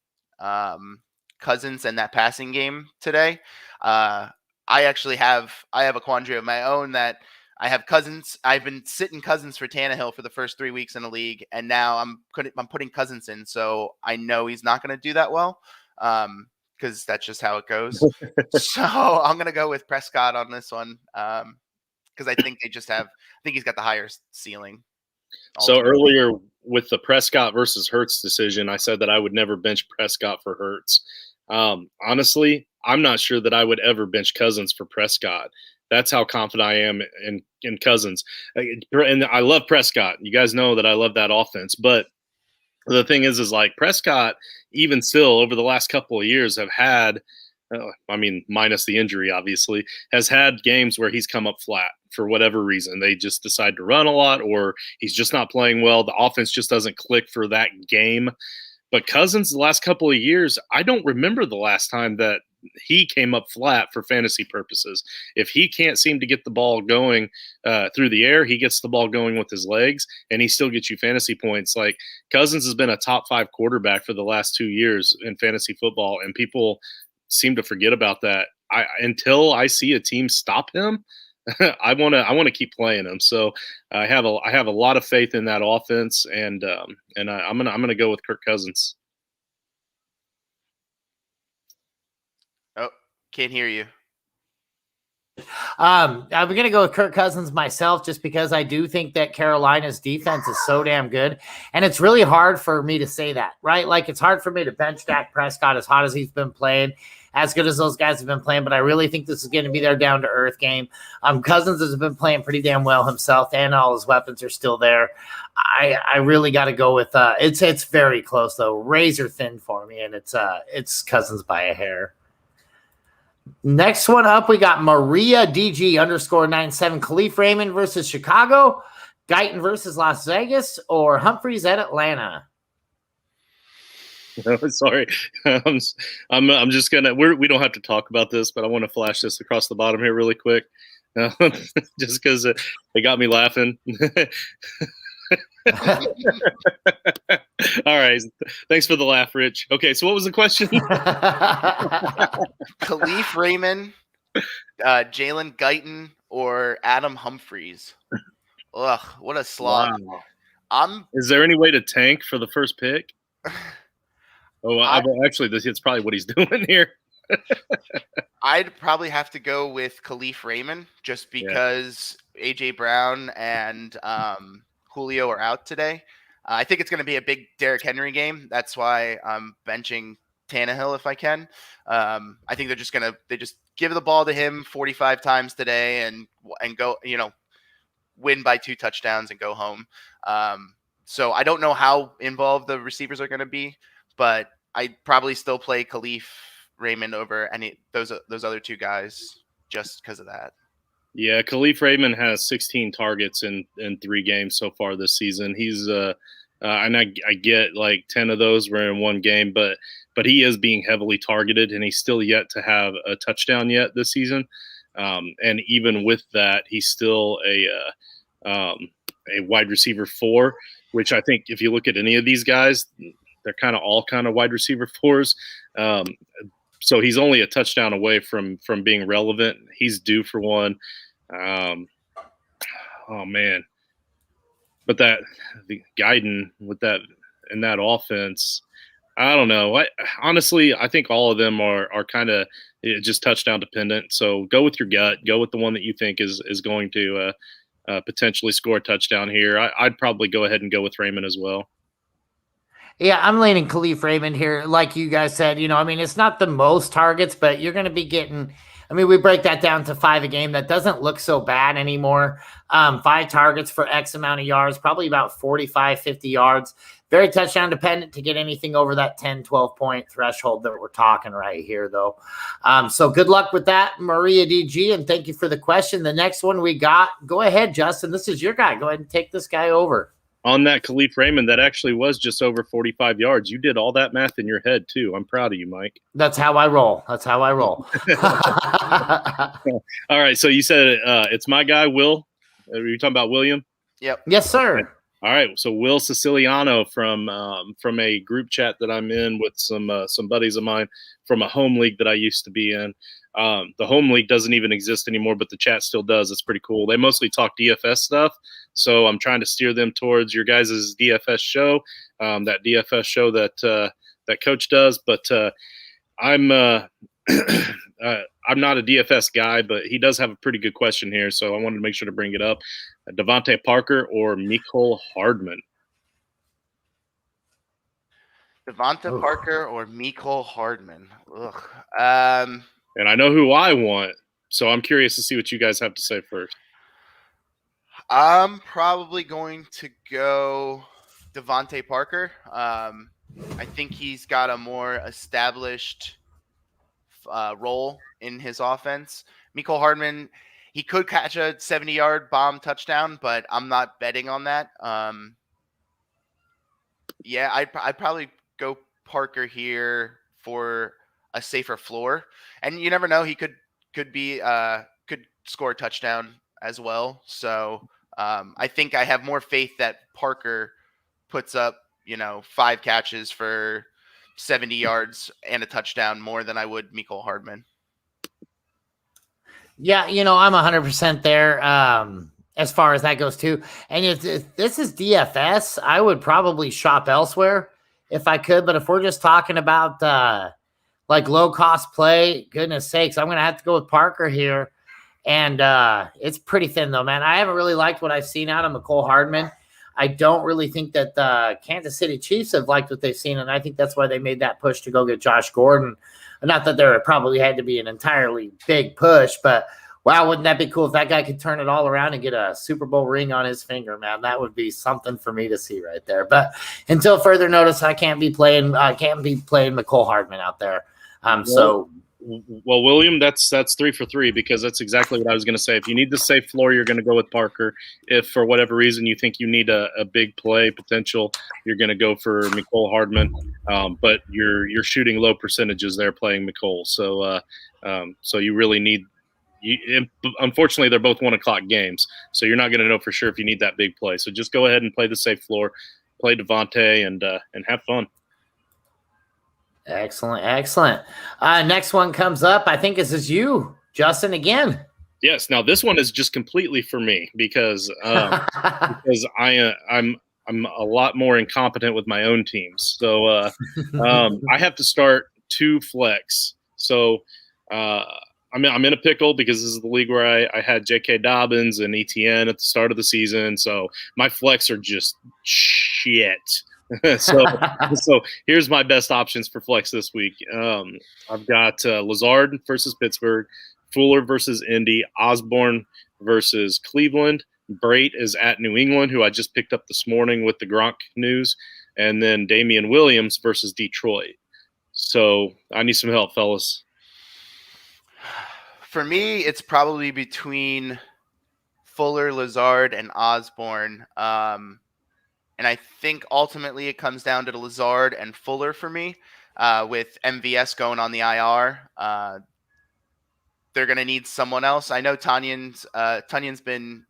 Speaker 2: Cousins and that passing game today. I have a quandary of my own that I have Cousins. I've been sitting Cousins for Tannehill for the first 3 weeks in the league, and now I'm putting Cousins in, so I know he's not going to do that well because that's just how it goes. So I'm going to go with Prescott on this one because I think he's got the higher ceiling.
Speaker 3: So earlier with the Prescott versus Hurts decision, I said that I would never bench Prescott for Hurts. Honestly, I'm not sure that I would ever bench Cousins for Prescott. That's how confident I am in Cousins. And I love Prescott. You guys know that I love that offense. But the thing is like Prescott, even still over the last couple of years have had, minus the injury, obviously, has had games where he's come up flat for whatever reason. They just decide to run a lot or he's just not playing well. The offense just doesn't click for that game. But Cousins, the last couple of years, I don't remember the last time that he came up flat for fantasy purposes. If he can't seem to get the ball going through the air, he gets the ball going with his legs, and he still gets you fantasy points. Like Cousins has been a top 5 quarterback for the last 2 years in fantasy football, and people seem to forget about that. Until I see a team stop him, I want to keep playing him. So I have a lot of faith in that offense, and I'm gonna go with Kirk Cousins.
Speaker 2: Oh, can't hear you.
Speaker 1: I'm going to go with Kirk Cousins myself, just because I do think that Carolina's defense is so damn good. And it's really hard for me to say that, right? Like, it's hard for me to bench Dak Prescott as hot as he's been playing, as good as those guys have been playing. But I really think this is going to be their down to earth game. Cousins has been playing pretty damn well himself, and all his weapons are still there. I really got to go with it's very close though, razor thin for me, and it's Cousins by a hair. Next one up, we got Maria DG _97. Khalif Raymond versus Chicago, Guyton versus Las Vegas, or Humphreys at Atlanta.
Speaker 3: No, sorry, I'm just gonna. We don't have to talk about this, but I want to flash this across the bottom here really quick, just because it got me laughing. All right, thanks for the laugh, Rich. Okay, so what was the question?
Speaker 2: Khalif Raymond, Jalen Guyton, or Adam Humphreys? Ugh, what a slog.
Speaker 3: Wow. Is there any way to tank for the first pick? Actually, it's probably what he's doing here.
Speaker 2: I'd probably have to go with Khalif Raymond, just because AJ Brown and Julio are out today. I think it's going to be a big Derrick Henry game. That's why I'm benching Tannehill if I can. I think they just give the ball to him 45 times today and go, win by 2 touchdowns and go home. So I don't know how involved the receivers are going to be, but I'd probably still play Khalif Raymond over any those other 2 guys just because of that.
Speaker 3: Yeah, Khalif Raymond has 16 targets in 3 games so far this season. He's and I get like 10 of those were in 1 game, but he is being heavily targeted, and he's still yet to have a touchdown yet this season. And even with that, he's still a wide receiver 4, which I think if you look at any of these guys, they're all wide receiver 4s. So he's only a touchdown away from being relevant. He's due for one. Oh man. But the Guyton with that in that offense, I don't know. Honestly, I think all of them are kind of just touchdown dependent. So go with your gut. Go with the one that you think is going to potentially score a touchdown here. I'd probably go ahead and go with Raymond as well.
Speaker 1: Yeah, I'm leaning Khalif Raymond here. Like you guys said, it's not the most targets, but you're going to be getting, we break that down to 5 a game. That doesn't look so bad anymore. 5 targets for X amount of yards, probably about 45, 50 yards. Very touchdown dependent to get anything over that 10, 12 point threshold that we're talking right here, though. So good luck with that, Maria DG, and thank you for the question. The next one we got, go ahead, Justin. This is your guy. Go ahead and take this guy over.
Speaker 3: On that Khalif Raymond, that actually was just over 45 yards. You did all that math in your head, too. I'm proud of you, Mike.
Speaker 1: That's how I roll.
Speaker 3: All right, so you said it's my guy, Will. Are you talking about William?
Speaker 2: Yep.
Speaker 1: Yes, sir.
Speaker 3: All right, so Will Siciliano from a group chat that I'm in with some buddies of mine from a home league that I used to be in. The home league doesn't even exist anymore, but the chat still does. It's pretty cool. They mostly talk DFS stuff, so I'm trying to steer them towards your guys' DFS show, that DFS show that Coach does. But I'm not a DFS guy, but he does have a pretty good question here, so I wanted to make sure to bring it up. Devontae Parker or Mecole Hardman?
Speaker 2: Devonta Parker or Mecole Hardman? Ugh.
Speaker 3: And I know who I want, so I'm curious to see what you guys have to say first.
Speaker 2: I'm probably going to go Devontae Parker. I think he's got a more established role in his offense. Mecole Hardman, he could catch a 70-yard bomb touchdown, but I'm not betting on that. I'd probably go Parker here for a safer floor, and you never know, he could score a touchdown as well. So I think I have more faith that Parker puts up 5 catches for 70 yards and a touchdown more than I would Mecole Hardman.
Speaker 1: Yeah, I'm 100% there as far as that goes too. And if this is DFS, I would probably shop elsewhere if I could. But if we're just talking about like low cost play, goodness sakes, I'm going to have to go with Parker here. And it's pretty thin though, man. I haven't really liked what I've seen out of Mecole Hardman. I don't really think that the Kansas City Chiefs have liked what they've seen. And I think that's why they made that push to go get Josh Gordon. Not that there probably had to be an entirely big push, but wow, wouldn't that be cool if that guy could turn it all around and get a Super Bowl ring on his finger, man? That would be something for me to see right there. But until further notice, I can't be playing Mecole Hardman out there.
Speaker 3: Well, William, that's 3 for 3 because that's exactly what I was going to say. If you need the safe floor, you're going to go with Parker. If for whatever reason you think you need a big play potential, you're going to go for Mecole Hardman. But you're shooting low percentages there playing Mecole. So you really need. Unfortunately, they're both 1:00 games, so you're not going to know for sure if you need that big play. So just go ahead and play the safe floor, play Devontae, and have fun.
Speaker 1: Excellent. Next one comes up. I think this is you, Justin, again.
Speaker 3: Yes. Now this one is just completely for me because I'm a lot more incompetent with my own teams. So I have to start 2 flex. So I'm in a pickle because this is the league where I had J.K. Dobbins and ETN at the start of the season. So my flex are just shit. so here's my best options for flex this week. I've got Lazard versus Pittsburgh, Fuller versus Indy, Osborne versus Cleveland. Brait is at New England, who I just picked up this morning with the Gronk news, and then Damian Williams versus Detroit. So I need some help, fellas.
Speaker 2: For me, it's probably between Fuller, Lazard, and Osborne. And I think ultimately it comes down to Lazard and Fuller for me, with MVS going on the IR. They're going to need someone else. I know Tunion's been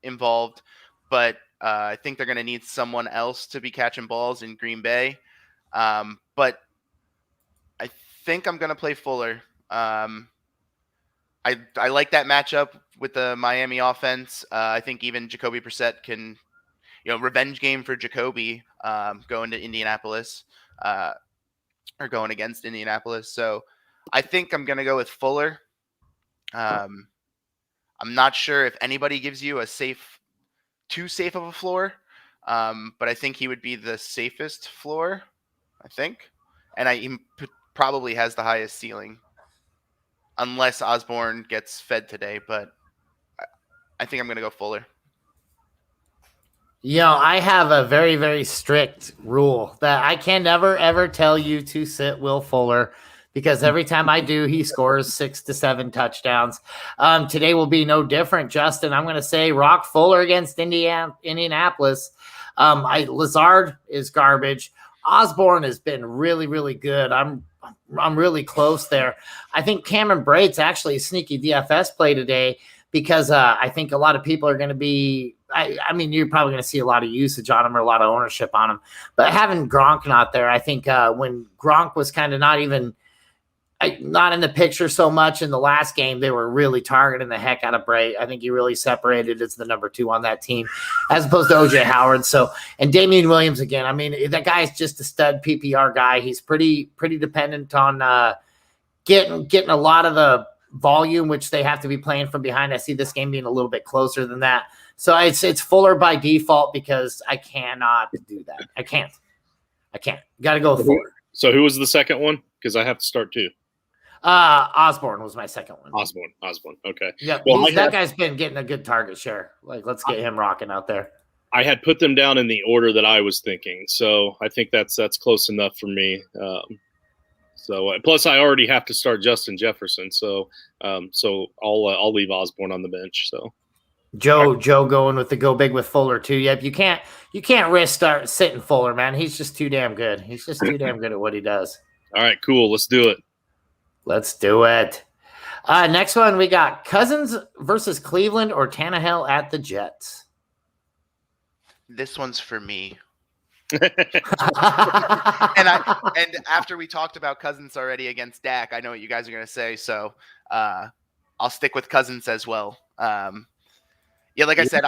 Speaker 2: involved, but I think they're going to need someone else to be catching balls in Green Bay. But I think I'm going to play Fuller. I like that matchup with the Miami offense. I think even Jacoby Brissett can, revenge game for Jacoby going to Indianapolis or going against Indianapolis. So I think I'm going to go with Fuller. I'm not sure if anybody gives you too safe of a floor, but I think he would be the safest floor, I think. And he probably has the highest ceiling, unless Osborne gets fed today. But I think I'm going to go Fuller.
Speaker 1: I have a very, very strict rule that I can never, ever tell you to sit Will Fuller because every time I do, he scores 6 to 7 touchdowns. Today will be no different, Justin. I'm going to say rock Fuller against Indianapolis. Lazard is garbage. Osborne has been really, really good. I'm really close there. I think Cameron Brate's actually a sneaky DFS play today because I think a lot of people are going to be I mean, you're probably going to see a lot of usage on him or a lot of ownership on him. But having Gronk not there, I think when Gronk was kind of not in the picture so much in the last game, they were really targeting the heck out of Bray. I think he really separated as the number 2 on that team as opposed to O.J. Howard. So, and Damian Williams again. I mean, that guy is just a stud PPR guy. He's pretty dependent on getting a lot of the volume, which they have to be playing from behind. I see this game being a little bit closer than that. So it's Fuller by default because I cannot do that. I can't. Got to go with Fuller.
Speaker 3: So who was the second one? Because I have to start too.
Speaker 1: Osborne was my second one.
Speaker 3: Osborne. Okay.
Speaker 1: Yeah, well, that guy's been getting a good target share. Like, let's get him rocking out there.
Speaker 3: I had put them down in the order that I was thinking, so I think that's close enough for me. So plus I already have to start Justin Jefferson, so I'll leave Osborne on the bench. So.
Speaker 1: Joe going with the go big with Fuller too. Yep, you can't risk start sitting Fuller, man. He's just too damn good. He's just too damn good at what he does.
Speaker 3: All right, cool. Let's do it.
Speaker 1: Let's do it. Next one, we got Cousins versus Cleveland or Tannehill at the Jets.
Speaker 2: This one's for me. and after we talked about Cousins already against Dak, I know what you guys are going to say, so I'll stick with Cousins as well. Yeah, like I said,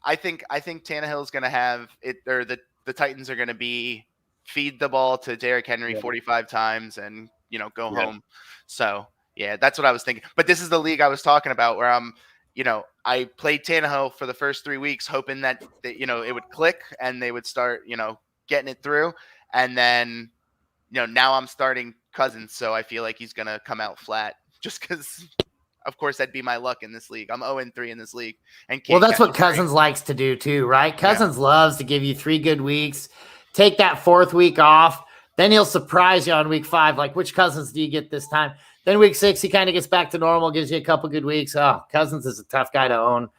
Speaker 2: I think Tannehill's going to have it, or the Titans are going to be feed the ball to Derrick Henry 45 times and go home. So yeah, that's what I was thinking. But this is the league I was talking about where I played Tannehill for the first 3 weeks, hoping that it would click and they would start getting it through, and then now I'm starting Cousins, so I feel like he's going to come out flat just because. Of course, that'd be my luck in this league. I'm 0-3 in this league. Well,
Speaker 1: that's what Cousins likes to do too, right? Cousins loves to give you 3 good weeks, take that 4th week off, then he'll surprise you on week 5. Like, which Cousins do you get this time? Then week 6, he kind of gets back to normal, gives you a couple good weeks. Oh, Cousins is a tough guy to own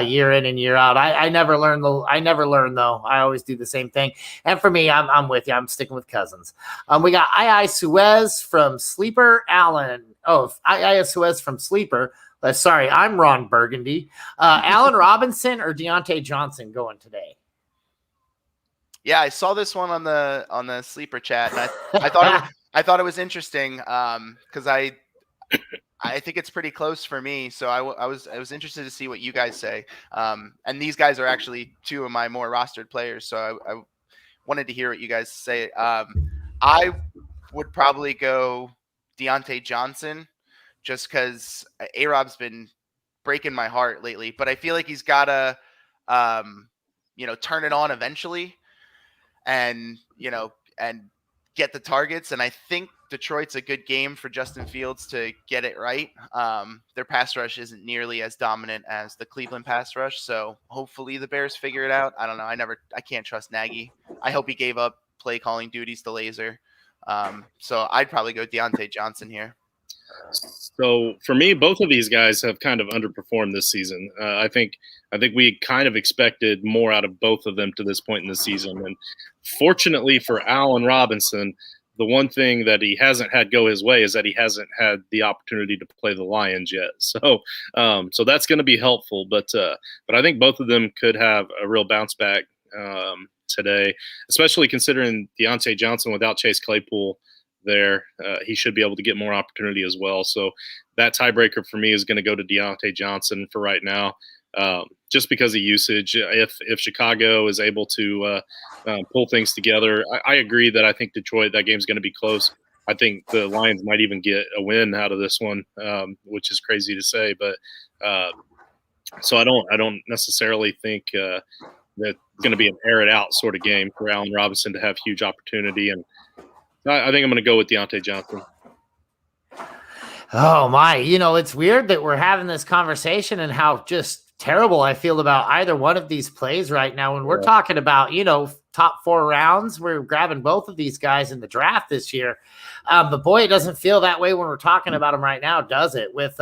Speaker 1: year in and year out. I never learn though. I always do the same thing. And for me, I'm with you. I'm sticking with Cousins. We got II Suez from Sleeper Allen. Oh, II Suez from Sleeper. Sorry, I'm Ron Burgundy. Allen Robinson or Deontay Johnson going today?
Speaker 2: Yeah, I saw this one on the Sleeper chat, and I thought it was interesting because I think it's pretty close for me. So I was interested to see what you guys say. And these guys are actually 2 of my more rostered players, so I wanted to hear what you guys say. I would probably go Deontay Johnson just because A-Rob's been breaking my heart lately, but I feel like he's got to turn it on eventually and get the targets. And I think Detroit's a good game for Justin Fields to get it right. Their pass rush isn't nearly as dominant as the Cleveland pass rush. So hopefully the Bears figure it out. I don't know. I can't trust Nagy. I hope he gave up play calling duties to Laser. So I'd probably go Deontay Johnson here.
Speaker 3: So for me, both of these guys have kind of underperformed this season. I think we kind of expected more out of both of them to this point in the season. And fortunately for Allen Robinson, the one thing that he hasn't had go his way is that he hasn't had the opportunity to play the Lions yet. So that's going to be helpful. But I think both of them could have a real bounce back today, especially considering Deontay Johnson without Chase Claypool there. He should be able to get more opportunity as well. So that tiebreaker for me is going to go to Deontay Johnson for right now, just because of usage. If Chicago is able to pull things together, I agree that I think Detroit, that game's going to be close. I think the Lions might even get a win out of this one, which is crazy to say. But so I don't necessarily think that it's going to be an air it out sort of game for Allen Robinson to have huge opportunity. And I think I'm going to go with Deontay Johnson.
Speaker 1: Oh, my. It's weird that we're having this conversation and how just terrible I feel about either one of these plays right now. When we're talking about, top 4 rounds, we're grabbing both of these guys in the draft this year. But, boy, it doesn't feel that way when we're talking about them right now, does it? With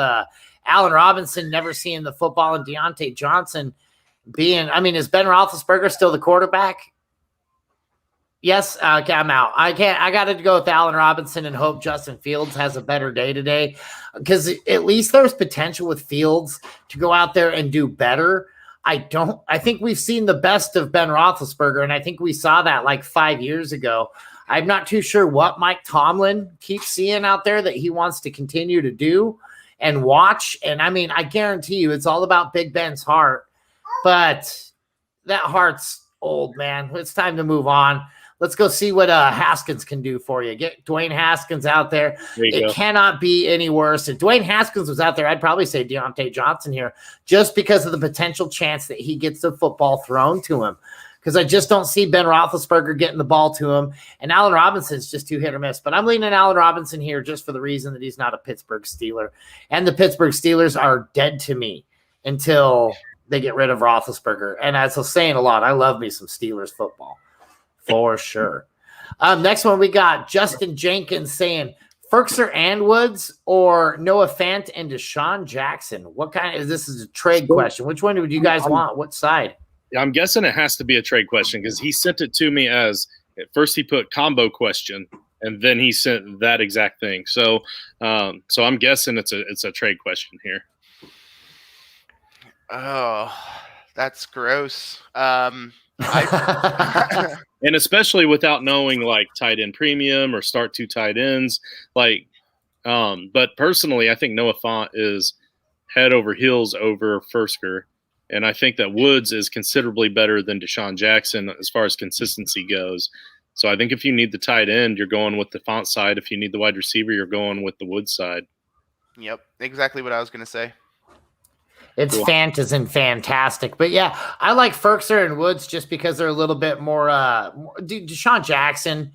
Speaker 1: Allen Robinson never seeing the football and Deontay Johnson being – is Ben Roethlisberger still the quarterback? Yes, okay, I'm out. I got to go with Allen Robinson and hope Justin Fields has a better day today, because at least there's potential with Fields to go out there and do better. I think we've seen the best of Ben Roethlisberger, and I think we saw that like 5 years ago. I'm not too sure what Mike Tomlin keeps seeing out there that he wants to continue to do and watch. And I guarantee you it's all about Big Ben's heart, but that heart's old, man. It's time to move on. Let's go see what Haskins can do for you. Get Dwayne Haskins out there. It cannot be any worse. If Dwayne Haskins was out there, I'd probably say Deontay Johnson here, just because of the potential chance that he gets the football thrown to him. Because I just don't see Ben Roethlisberger getting the ball to him. And Allen Robinson's just too hit or miss. But I'm leaning Allen Robinson here just for the reason that he's not a Pittsburgh Steeler. And the Pittsburgh Steelers are dead to me until they get rid of Roethlisberger. And as I'm saying a lot, I love me some Steelers football. For sure. Next one, we got Justin Jenkins saying Ferkser and Woods or Noah Fant and Deshaun Jackson? What kind of this is a trade question? Which one would you guys want? What side?
Speaker 3: I'm guessing it has to be a trade question because he sent it to me as at first he put combo question and then he sent that exact thing. So I'm guessing it's a trade question here.
Speaker 2: Oh, that's gross.
Speaker 3: And especially without knowing like tight end premium or start two tight ends, like, but personally, I think Noah Fant is head over heels over Fersker, and I think that Woods is considerably better than Deshaun Jackson as far as consistency goes. So I think if you need the tight end, you're going with the Fant side. If you need the wide receiver, you're going with the Woods side.
Speaker 2: Yep, exactly what I was going to say.
Speaker 1: It's fantastic. But yeah, I like Ferkser and Woods just because they're a little bit more Deshaun Jackson.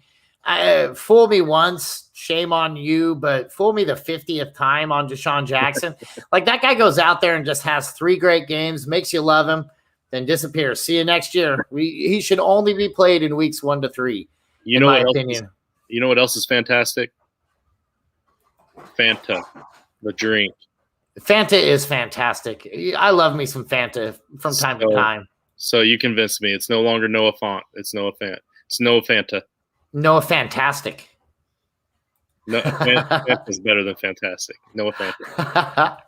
Speaker 1: Fool me once, shame on you, but fool me the 50th time on Deshaun Jackson. Like that guy goes out there and just has 3 great games, makes you love him, then disappears. See you next year. He should only be played in weeks 1 to 3.
Speaker 3: You know my opinion. You know what else is fantastic? Fanta, the drink.
Speaker 1: Fanta is fantastic. I love me some Fanta from time to time.
Speaker 3: So you convinced me. It's no longer Noah Fant. It's Noah Fant. It's Noah Fanta.
Speaker 1: Noah Fantastic.
Speaker 3: No, Fanta is better than fantastic. Noah Fanta.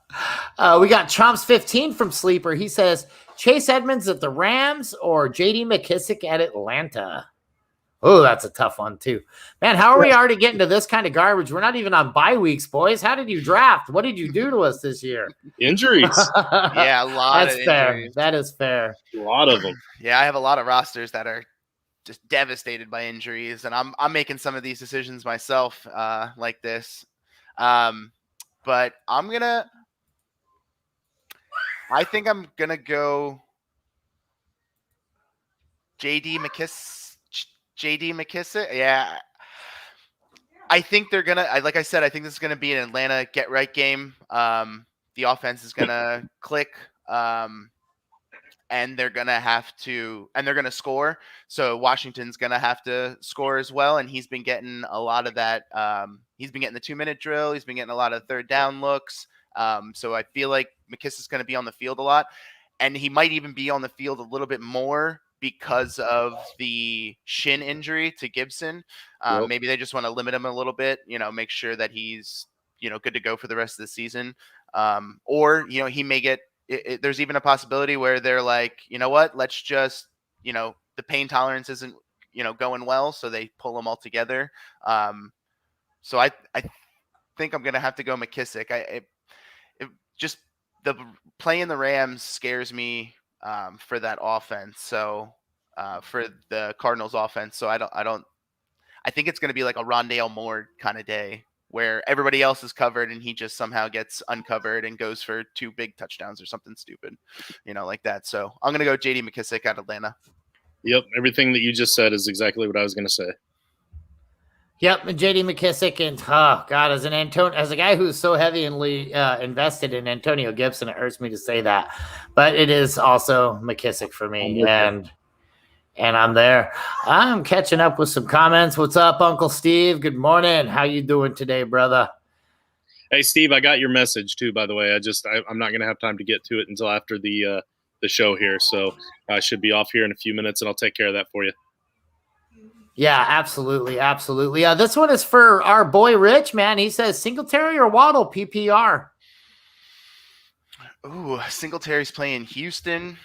Speaker 1: We got Chomps 15 from Sleeper. He says Chase Edmonds at the Rams or J.D. McKissick at Atlanta. Oh, that's a tough one, too. Man, how are we already getting to this kind of garbage? We're not even on bye weeks, boys. How did you draft? What did you do to us this year?
Speaker 3: Injuries.
Speaker 2: Yeah, a lot
Speaker 1: That's
Speaker 2: of
Speaker 1: fair.
Speaker 2: injuries.
Speaker 1: That is fair.
Speaker 3: A lot of them.
Speaker 2: Yeah, I have a lot of rosters that are just devastated by injuries, and I'm making some of these decisions myself like this. But I think I'm going to go J.D. McKissick. Yeah. I think they're going to, like I said, I think this is going to be an Atlanta get-right game. The offense is going to click, and they're going to score. So Washington's going to have to score as well, and he's been getting a lot of that. He's been getting the 2-minute drill. He's been getting a lot of third down looks. So I feel like McKissick's going to be on the field a lot, and he might even be on the field a little bit more because of the shin injury to Gibson. Maybe they just want to limit him a little bit, make sure that he's, good to go for the rest of the season. Or, he may get, there's even a possibility where they're like, you know what, let's just, the pain tolerance isn't, going well. So they pull them all together. So I think I'm going to have to go McKissick. Just the playing the Rams scares me for that offense. So for the Cardinals offense. So I think it's going to be like a Rondale Moore kind of day where everybody else is covered and he just somehow gets uncovered and goes for 2 big touchdowns or something stupid, like that. So I'm going to go J.D. McKissick out of Atlanta.
Speaker 3: Yep. Everything that you just said is exactly what I was going to say.
Speaker 1: Yep, J.D. McKissick, and oh god, as a guy who's so heavily invested in Antonio Gibson, it hurts me to say that, but it is also McKissick for me, and I'm there. I'm catching up with some comments. What's up, Uncle Steve? Good morning. How you doing today, brother?
Speaker 3: Hey, Steve, I got your message too. By the way, I'm not going to have time to get to it until after the show here, so I should be off here in a few minutes, and I'll take care of that for you.
Speaker 1: Yeah, absolutely. This one is for our boy Rich, man. He says Singletary or Waddle PPR.
Speaker 2: Ooh, Singletary's playing Houston,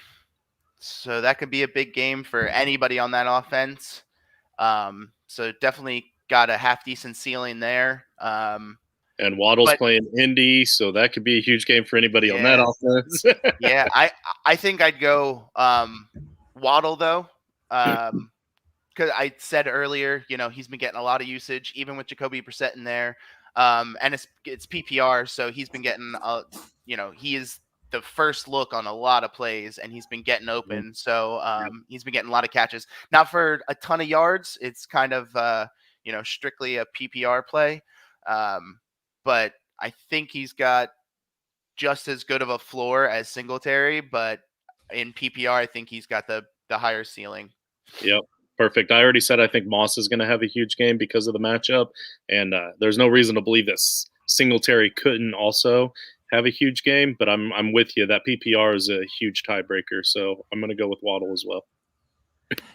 Speaker 2: so that could be a big game for anybody on that offense. So definitely got a half decent ceiling there.
Speaker 3: And Waddle's playing Indy, so that could be a huge game for anybody on that offense.
Speaker 2: Yeah, I think I'd go Waddle though. Because I said earlier, he's been getting a lot of usage, even with Jacoby Brissett in there. And it's PPR, so he's been getting, he is the first look on a lot of plays, and he's been getting open. So he's been getting a lot of catches. Not for a ton of yards. It's kind of, strictly a PPR play. But I think he's got just as good of a floor as Singletary, but in PPR, I think he's got the higher ceiling.
Speaker 3: Yep. Perfect. I already said I think Moss is going to have a huge game because of the matchup, and there's no reason to believe that Singletary couldn't also have a huge game. But I'm with you. That PPR is a huge tiebreaker, so I'm going to go with Waddle as well.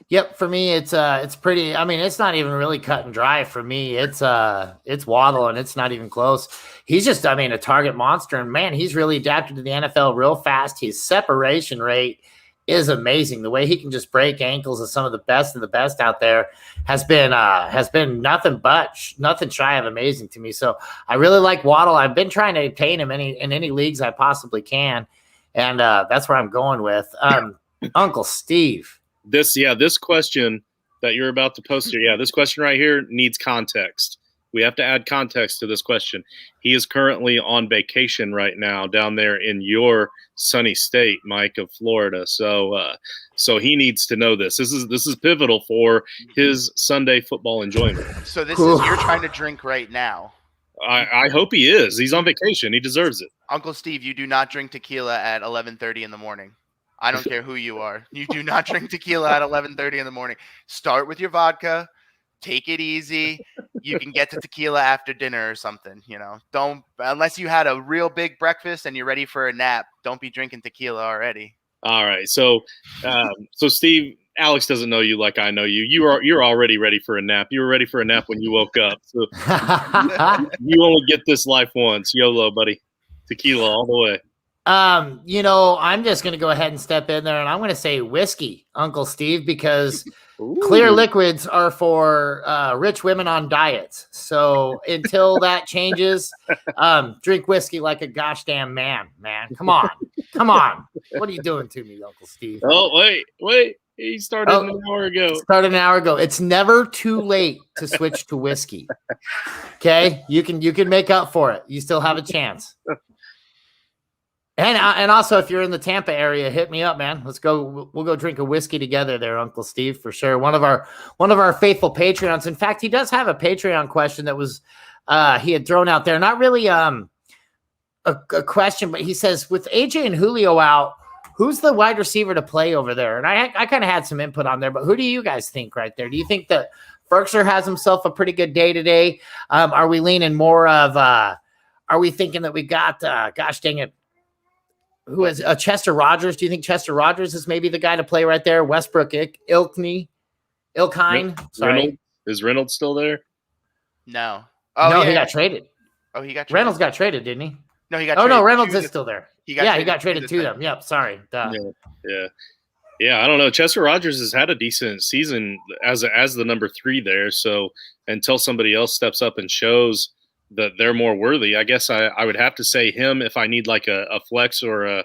Speaker 1: Yep, for me it's pretty. I mean, it's not even really cut and dry for me. It's Waddle, and it's not even close. He's just, I mean, a target monster, and man, he's really adapted to the NFL real fast. His separation rate is amazing. The way he can just break ankles of some of the best out there has been nothing shy of amazing to me. So I really like Waddle. I've been trying to obtain him in any leagues I possibly can, and that's where I'm going with. Uncle Steve.
Speaker 3: This question that you're about to post here, this question right here needs context. We have to add context to this question. He is currently on vacation right now down there in your sunny state, Mike, of Florida. So he needs to know this. This is pivotal for his Sunday football enjoyment.
Speaker 2: So you're trying to drink right now.
Speaker 3: I hope he is. He's on vacation. He deserves it.
Speaker 2: Uncle Steve, you do not drink tequila at 11:30 in the morning. I don't care who you are. You do not drink tequila at 11:30 in the morning. Start with your vodka. Take it easy. You can get to tequila after dinner or something. Don't, unless you had a real big breakfast and you're ready for a nap. Don't be drinking tequila already.
Speaker 3: All right. So Steve, Alex doesn't know you like I know you. You're already ready for a nap. You were ready for a nap when you woke up. So you only get this life once. YOLO, buddy. Tequila all the way.
Speaker 1: I'm just going to go ahead and step in there, and I'm going to say whiskey, Uncle Steve, because clear liquids are for rich women on diets. So until that changes, drink whiskey like a gosh damn man. Come on. What are you doing to me, Uncle Steve?
Speaker 3: Oh, wait. He started an hour ago.
Speaker 1: It's never too late to switch to whiskey. Okay? You can make up for it. You still have a chance. And also, if you're in the Tampa area, hit me up, man. Let's go. We'll go drink a whiskey together there, Uncle Steve, for sure. One of our faithful Patreons. In fact, he does have a Patreon question that was he had thrown out there. Not really a question, but he says, with AJ and Julio out, who's the wide receiver to play over there? And I kind of had some input on there, but who do you guys think right there? Do you think that Ferkser has himself a pretty good day today? Are we leaning more of? Are we thinking that we got? Gosh dang it. Who is Chester Rogers? Do you think Chester Rogers is maybe the guy to play right there? Westbrook Ilkine? Sorry.
Speaker 3: Is Reynolds still there?
Speaker 2: No.
Speaker 1: He got traded.
Speaker 2: Oh, he got traded.
Speaker 1: Reynolds got traded, didn't he?
Speaker 2: No, he got traded.
Speaker 1: No, Reynolds is still there.
Speaker 2: He
Speaker 1: got traded to them. Yep, sorry.
Speaker 3: Yeah, I don't know. Chester Rogers has had a decent season as the number 3 there. So until somebody else steps up and shows that they're more worthy, I guess I would have to say him if I need like a flex or a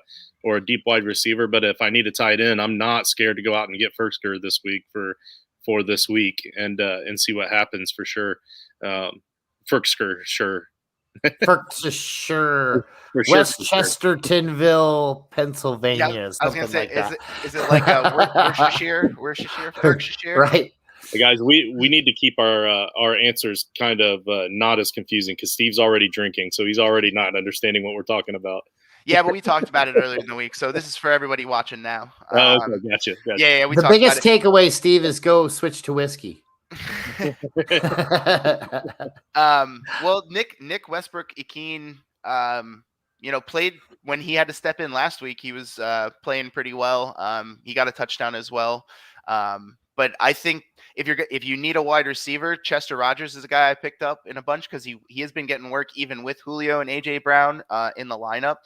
Speaker 3: deep wide receiver. But if I need a tight end, I'm not scared to go out and get Ferkser this week for this week and see what happens for sure. Ferkser, sure.
Speaker 1: Ferkser, West Chestertonville, Pennsylvania.
Speaker 2: Yeah, I was gonna say, is it like Worcestershire? Ferkser?
Speaker 1: Right.
Speaker 3: Hey guys, we need to keep our answers kind of not as confusing because Steve's already drinking, so he's already not understanding what we're talking about.
Speaker 2: Yeah, but we talked about it earlier in the week, so this is for everybody watching now.
Speaker 3: Okay, gotcha.
Speaker 2: Yeah.
Speaker 1: The biggest takeaway, Steve, is go switch to whiskey.
Speaker 2: Well, Nick Westbrook-Ikhine, played when he had to step in last week. He was playing pretty well. He got a touchdown as well. But I think if you need a wide receiver, Chester Rogers is a guy I picked up in a bunch because he has been getting work even with Julio and AJ Brown in the lineup.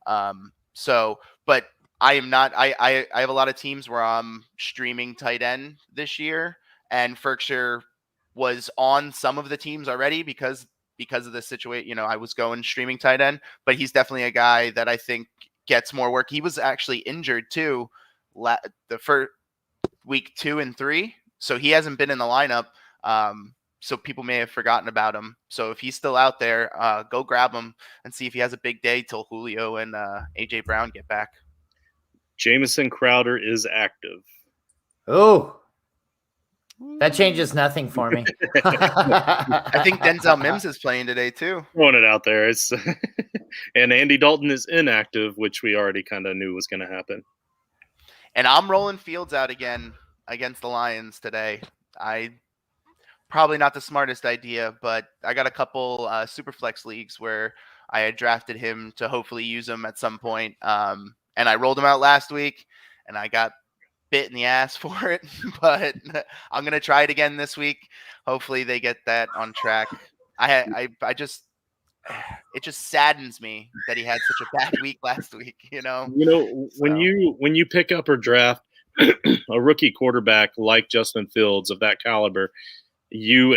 Speaker 2: But I am not. I have a lot of teams where I'm streaming tight end this year, and Ferkser was on some of the teams already because of the situation. I was going streaming tight end, but he's definitely a guy that I think gets more work. He was actually injured too, the first week 2 and 3, so he hasn't been in the lineup. So people may have forgotten about him. So if he's still out there, go grab him and see if he has a big day till Julio and AJ Brown get back.
Speaker 3: Jamison Crowder is active.
Speaker 1: Oh, that changes nothing for me.
Speaker 2: I think Denzel Mims is playing today too.
Speaker 3: Throwing it out there. It's and Andy Dalton is inactive, which we already kind of knew was going to happen.
Speaker 2: And I'm rolling Fields out again against the Lions today. Probably not the smartest idea, but I got a couple super flex leagues where I had drafted him to hopefully use him at some point. And I rolled him out last week, and I got bit in the ass for it. But I'm gonna try it again this week. Hopefully they get that on track. I just it just saddens me that he had such a bad week last week.
Speaker 3: When you pick up or draft a rookie quarterback like Justin Fields of that caliber, you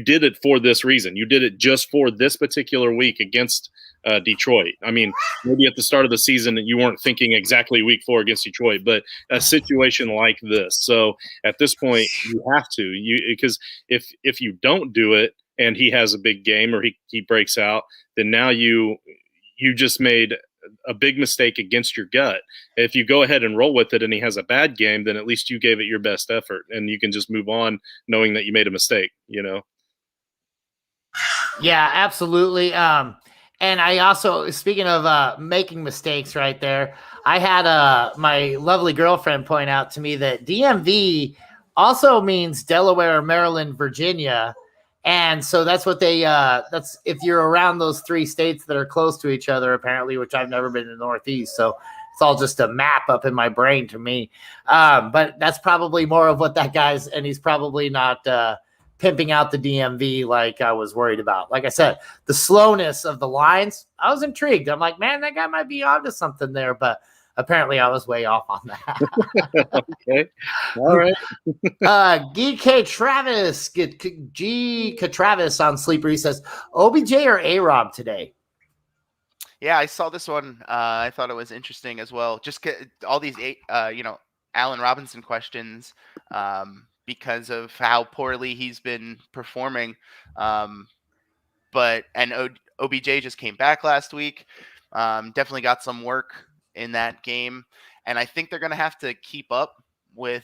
Speaker 3: did it for this reason. You did it just for this particular week against Detroit. I mean, maybe at the start of the season you weren't thinking exactly week 4 against Detroit, but a situation like this. So at this point, you have to. Because if you don't do it and he has a big game or he breaks out, then now you just made a big mistake against your gut. If you go ahead and roll with it and he has a bad game, then at least you gave it your best effort and you can just move on knowing that you made a mistake, Yeah,
Speaker 1: absolutely. And I also, speaking of making mistakes right there, I had my lovely girlfriend point out to me that DMV also means Delaware, Maryland, Virginia. And so that's what that's if you're around those 3 states that are close to each other, apparently, which I've never been in the Northeast. So it's all just a map up in my brain to me. But that's probably more of what that guy's, and he's probably not pimping out the DMV like I was worried about. Like I said, the slowness of the lines, I was intrigued. I'm like, man, that guy might be onto something there, but apparently I was way off on that.
Speaker 3: Okay. All right.
Speaker 1: GK Travis, G Travis on Sleeper. He says, OBJ or A-Rob today?
Speaker 2: Yeah, I saw this one. I thought it was interesting as well. Just all these Allen Robinson questions because of how poorly he's been performing. But OBJ just came back last week. Definitely got some work in that game, and I think they're going to have to keep up with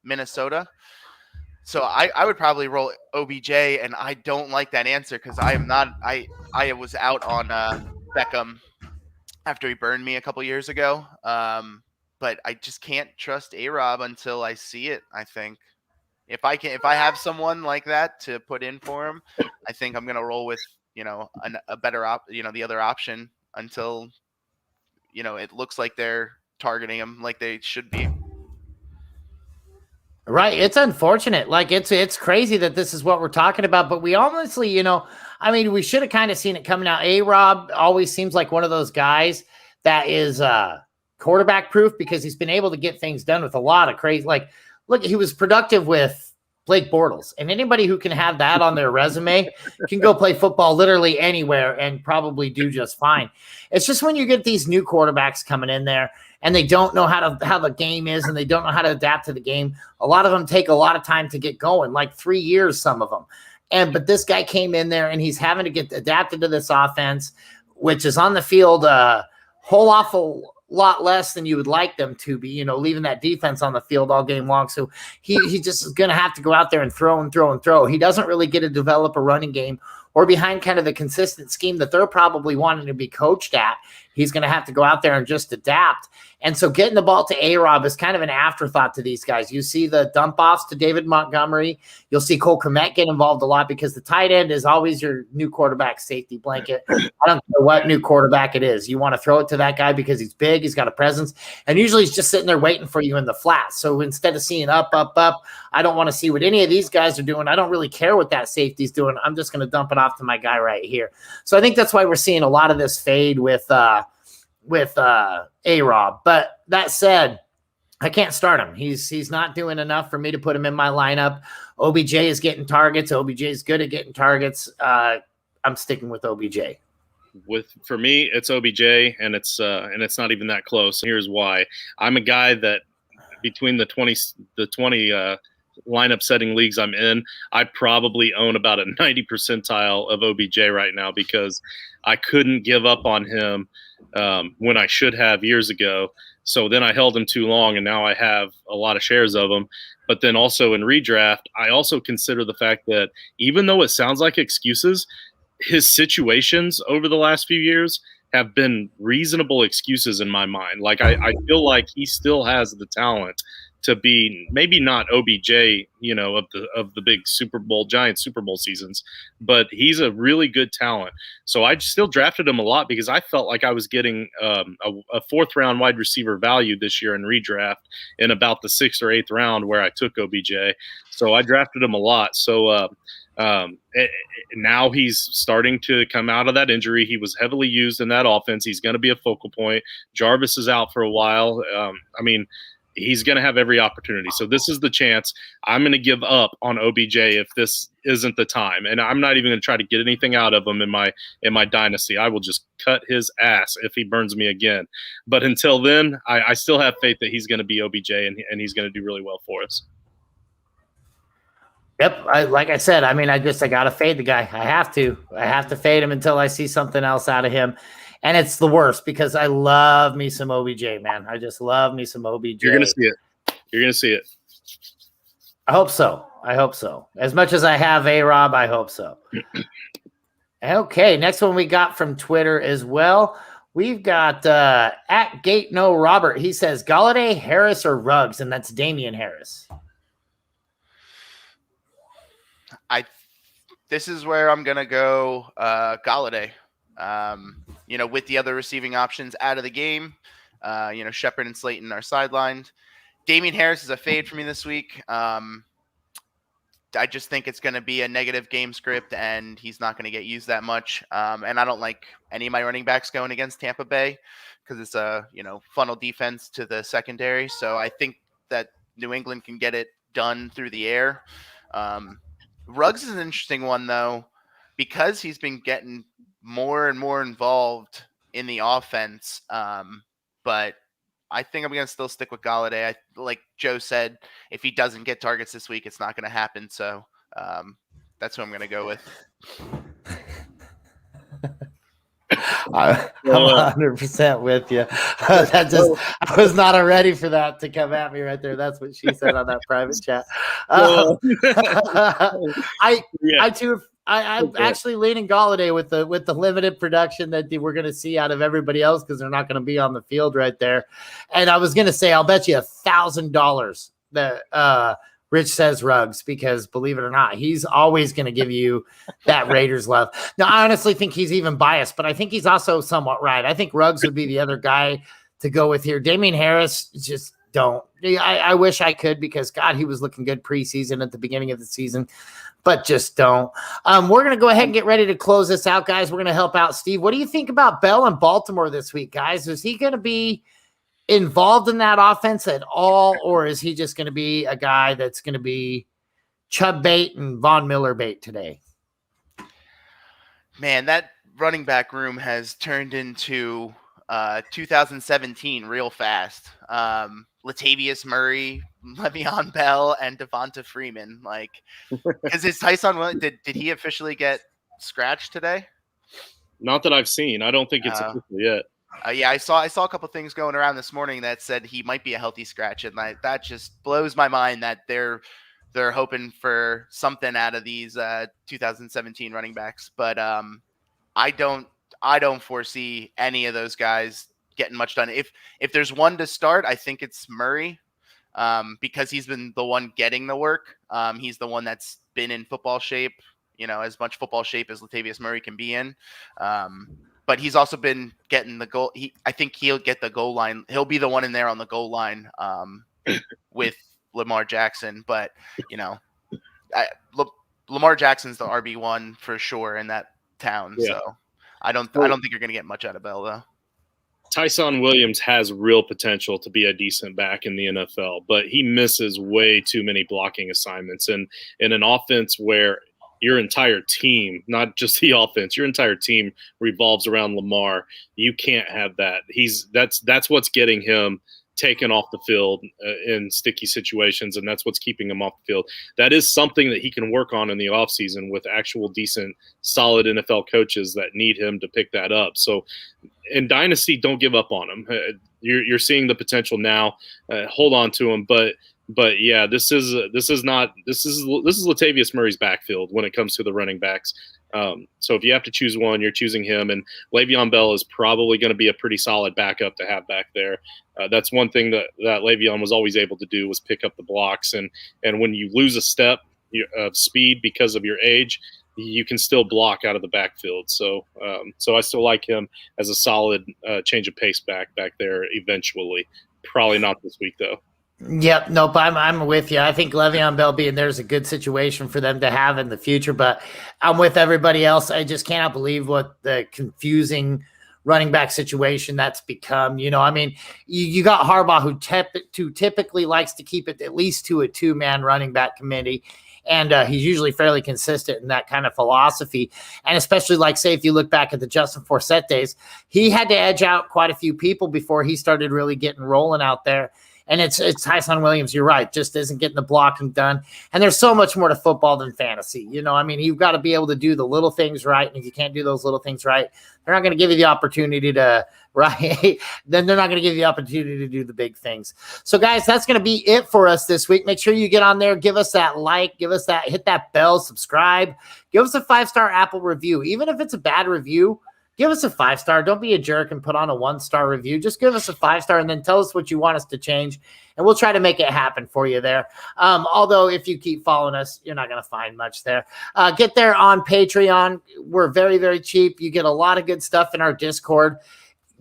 Speaker 2: Minnesota. So I would probably roll OBJ, and I don't like that answer because I am not. I was out on Beckham after he burned me a couple years ago, but I just can't trust A-Rob until I see it. I think if I have someone like that to put in for him, I think I'm going to roll with a better the other option until it looks like they're targeting him like they should be.
Speaker 1: Right. It's unfortunate. Like it's crazy that this is what we're talking about, but we honestly, we should have kind of seen it coming out. A-Rob always seems like one of those guys that is quarterback proof because he's been able to get things done with a lot of crazy, look, he was productive with Blake Bortles, and anybody who can have that on their resume can go play football literally anywhere and probably do just fine. It's just when you get these new quarterbacks coming in there and they don't know how the game is and they don't know how to adapt to the game. A lot of them take a lot of time to get going, like 3 years, some of them. But this guy came in there and he's having to get adapted to this offense, which is on the field a whole awful lot less than you would like them to be, leaving that defense on the field all game long. So he just is going to have to go out there and throw and throw and throw. He doesn't really get to develop a running game or behind kind of the consistent scheme that they're probably wanting to be coached at. He's going to have to go out there and just adapt. And so getting the ball to A-Rob is kind of an afterthought to these guys. You see the dump offs to David Montgomery. You'll see Cole Kmet get involved a lot because the tight end is always your new quarterback safety blanket. I don't care what new quarterback it is. You want to throw it to that guy because he's big, he's got a presence, and usually he's just sitting there waiting for you in the flat. So instead of seeing up, I don't want to see what any of these guys are doing. I don't really care what that safety's doing. I'm just going to dump it off to my guy right here. So I think that's why we're seeing a lot of this fade with A-Rob. But that said, I can't start him. He's not doing enough for me to put him in my lineup. OBJ is getting targets. OBJ is good at getting targets. I'm sticking with OBJ.
Speaker 3: For me, it's OBJ, and it's not even that close. Here's why. I'm a guy that between the 20 lineup setting leagues I'm in, I probably own about a 90 percentile of OBJ right now because I couldn't give up on him when I should have years ago. So then I held him too long, and now I have a lot of shares of him. But then also in redraft, I also consider the fact that even though it sounds like excuses, his situations over the last few years have been reasonable excuses in my mind. Like I feel like he still has the talent to be maybe not OBJ, of the big giant Super Bowl seasons, but he's a really good talent. So I still drafted him a lot because I felt like I was getting a 4th round wide receiver value this year in redraft in about the 6th or 8th round where I took OBJ. So I drafted him a lot. So now he's starting to come out of that injury. He was heavily used in that offense. He's going to be a focal point. Jarvis is out for a while. He's going to have every opportunity. So this is the chance. I'm going to give up on OBJ if this isn't the time. And I'm not even going to try to get anything out of him in my dynasty. I will just cut his ass if he burns me again. But until then, I still have faith that he's going to be OBJ and he's going to do really well for us.
Speaker 1: Yep. Like I said, I got to fade the guy. I have to fade him until I see something else out of him. And it's the worst because I love me some OBJ, man. I just love me some OBJ.
Speaker 3: You're going to see it.
Speaker 1: I hope so. As much as I have A-Rob, I hope so. Okay. Next one we got from Twitter as well. We've got at Gate No Robert. He says Galladay, Harris, or Ruggs, and that's Damian Harris.
Speaker 2: This is where I'm gonna go Galladay. With the other receiving options out of the game, Shepard and Slayton are sidelined. Damian Harris is a fade for me this week. I just think it's going to be a negative game script, and he's not going to get used that much. And I don't like any of my running backs going against Tampa Bay because it's a funnel defense to the secondary. So I think that New England can get it done through the air. Ruggs is an interesting one though, because he's been getting more and more involved in the offense. But I think I'm going to still stick with Galladay. Like Joe said, if he doesn't get targets this week, it's not going to happen. So that's who I'm going to go with.
Speaker 1: I'm 100% with you. I was not ready for that to come at me right there. That's what she said on that private chat. I'm actually leaning Galladay with the limited production that we're going to see out of everybody else because they're not going to be on the field right there. And I was going to say, I'll bet you $1,000 that Rich says Ruggs, because believe it or not, he's always going to give you that Raiders love. Now, I honestly think he's even biased, but I think he's also somewhat right. I think Ruggs would be the other guy to go with here. Damian Harris, just don't. I wish I could because, God, he was looking good preseason at the beginning of the season, but just don't. We're going to go ahead and get ready to close this out, guys. We're going to help out Steve. What do you think about Bell in Baltimore this week, guys? Is he going to be involved in that offense at all, or is he just going to be a guy that's going to be Chubb bait and Von Miller bait today?
Speaker 2: Man, that running back room has turned into 2017 real fast. Latavius Murray, Le'Veon Bell, and Devonta Freeman. Is Tyson? Did he officially get scratched today?
Speaker 3: Not that I've seen. I don't think it's official yet.
Speaker 2: I saw a couple things going around this morning that said he might be a healthy scratch, and that just blows my mind that they're hoping for something out of these 2017 running backs. But I don't foresee any of those guys getting much done. If there's one to start, I think it's Murray, because he's been the one getting the work. He's the one that's been in football shape, as much football shape as Latavius Murray can be in. But he's also been getting the goal. I think he'll get the goal line. He'll be the one in there on the goal line with Lamar Jackson. But Lamar Jackson's the RB1 for sure in that town. Yeah. So I don't think you're going to get much out of Bell though.
Speaker 3: Tyson Williams has real potential to be a decent back in the NFL, but he misses way too many blocking assignments. And in an offense where your entire team, not just the offense, your entire team revolves around Lamar, you can't have that. That's what's getting him taken off the field in sticky situations, and that's what's keeping him off the field. That is something that he can work on in the offseason with actual decent, solid NFL coaches that need him to pick that up. So in Dynasty, don't give up on him. You're seeing the potential now. Hold on to him, but yeah, this is Latavius Murray's backfield when it comes to the running backs. So if you have to choose one, you're choosing him. And Le'Veon Bell is probably going to be a pretty solid backup to have back there. That's one thing that Le'Veon was always able to do, was pick up the blocks. And when you lose a step of speed because of your age, you can still block out of the backfield. So I still like him as a solid change of pace back there eventually. Probably not this week, though.
Speaker 1: Yep, nope, I'm with you. I think Le'Veon Bell being there is a good situation for them to have in the future, but I'm with everybody else. I just cannot believe what the confusing running back situation that's become. You know, I mean, you got Harbaugh, who typically likes to keep it at least to a two-man running back committee, and he's usually fairly consistent in that kind of philosophy. And especially, like, say, if you look back at the Justin Forsett days, he had to edge out quite a few people before he started really getting rolling out there. And it's Tyson Williams, you're right, just isn't getting the blocking done. And there's so much more to football than fantasy. You know, I mean, you've got to be able to do the little things right. And if you can't do those little things right, they're not going to give you the opportunity to, right? Then they're not going to give you the opportunity to do the big things. So, guys, that's going to be it for us this week. Make sure you get on there, give us that like, hit that bell, subscribe, give us a 5-star Apple review. Even if it's a bad review, give us a 5-star. Don't be a jerk and put on a 1-star review. Just give us a 5-star and then tell us what you want us to change, and we'll try to make it happen for you there. Although if you keep following us, you're not going to find much there. Get there on Patreon. We're very, very cheap. You get a lot of good stuff in our Discord.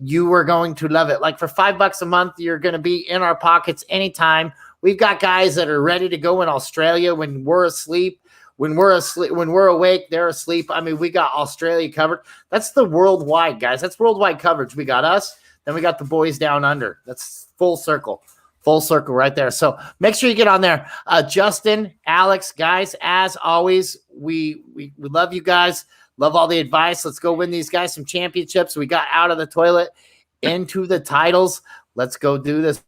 Speaker 1: You are going to love it. Like, for $5 a month, you're going to be in our pockets anytime. We've got guys that are ready to go in Australia when we're asleep. When we're awake, they're asleep. I mean, we got Australia covered. That's the worldwide, guys. That's worldwide coverage. We got us, then we got the boys down under. That's full circle right there. So make sure you get on there. Justin, Alex, guys, as always, we love you guys. Love all the advice. Let's go win these guys some championships. We got out of the toilet into the titles. Let's go do this.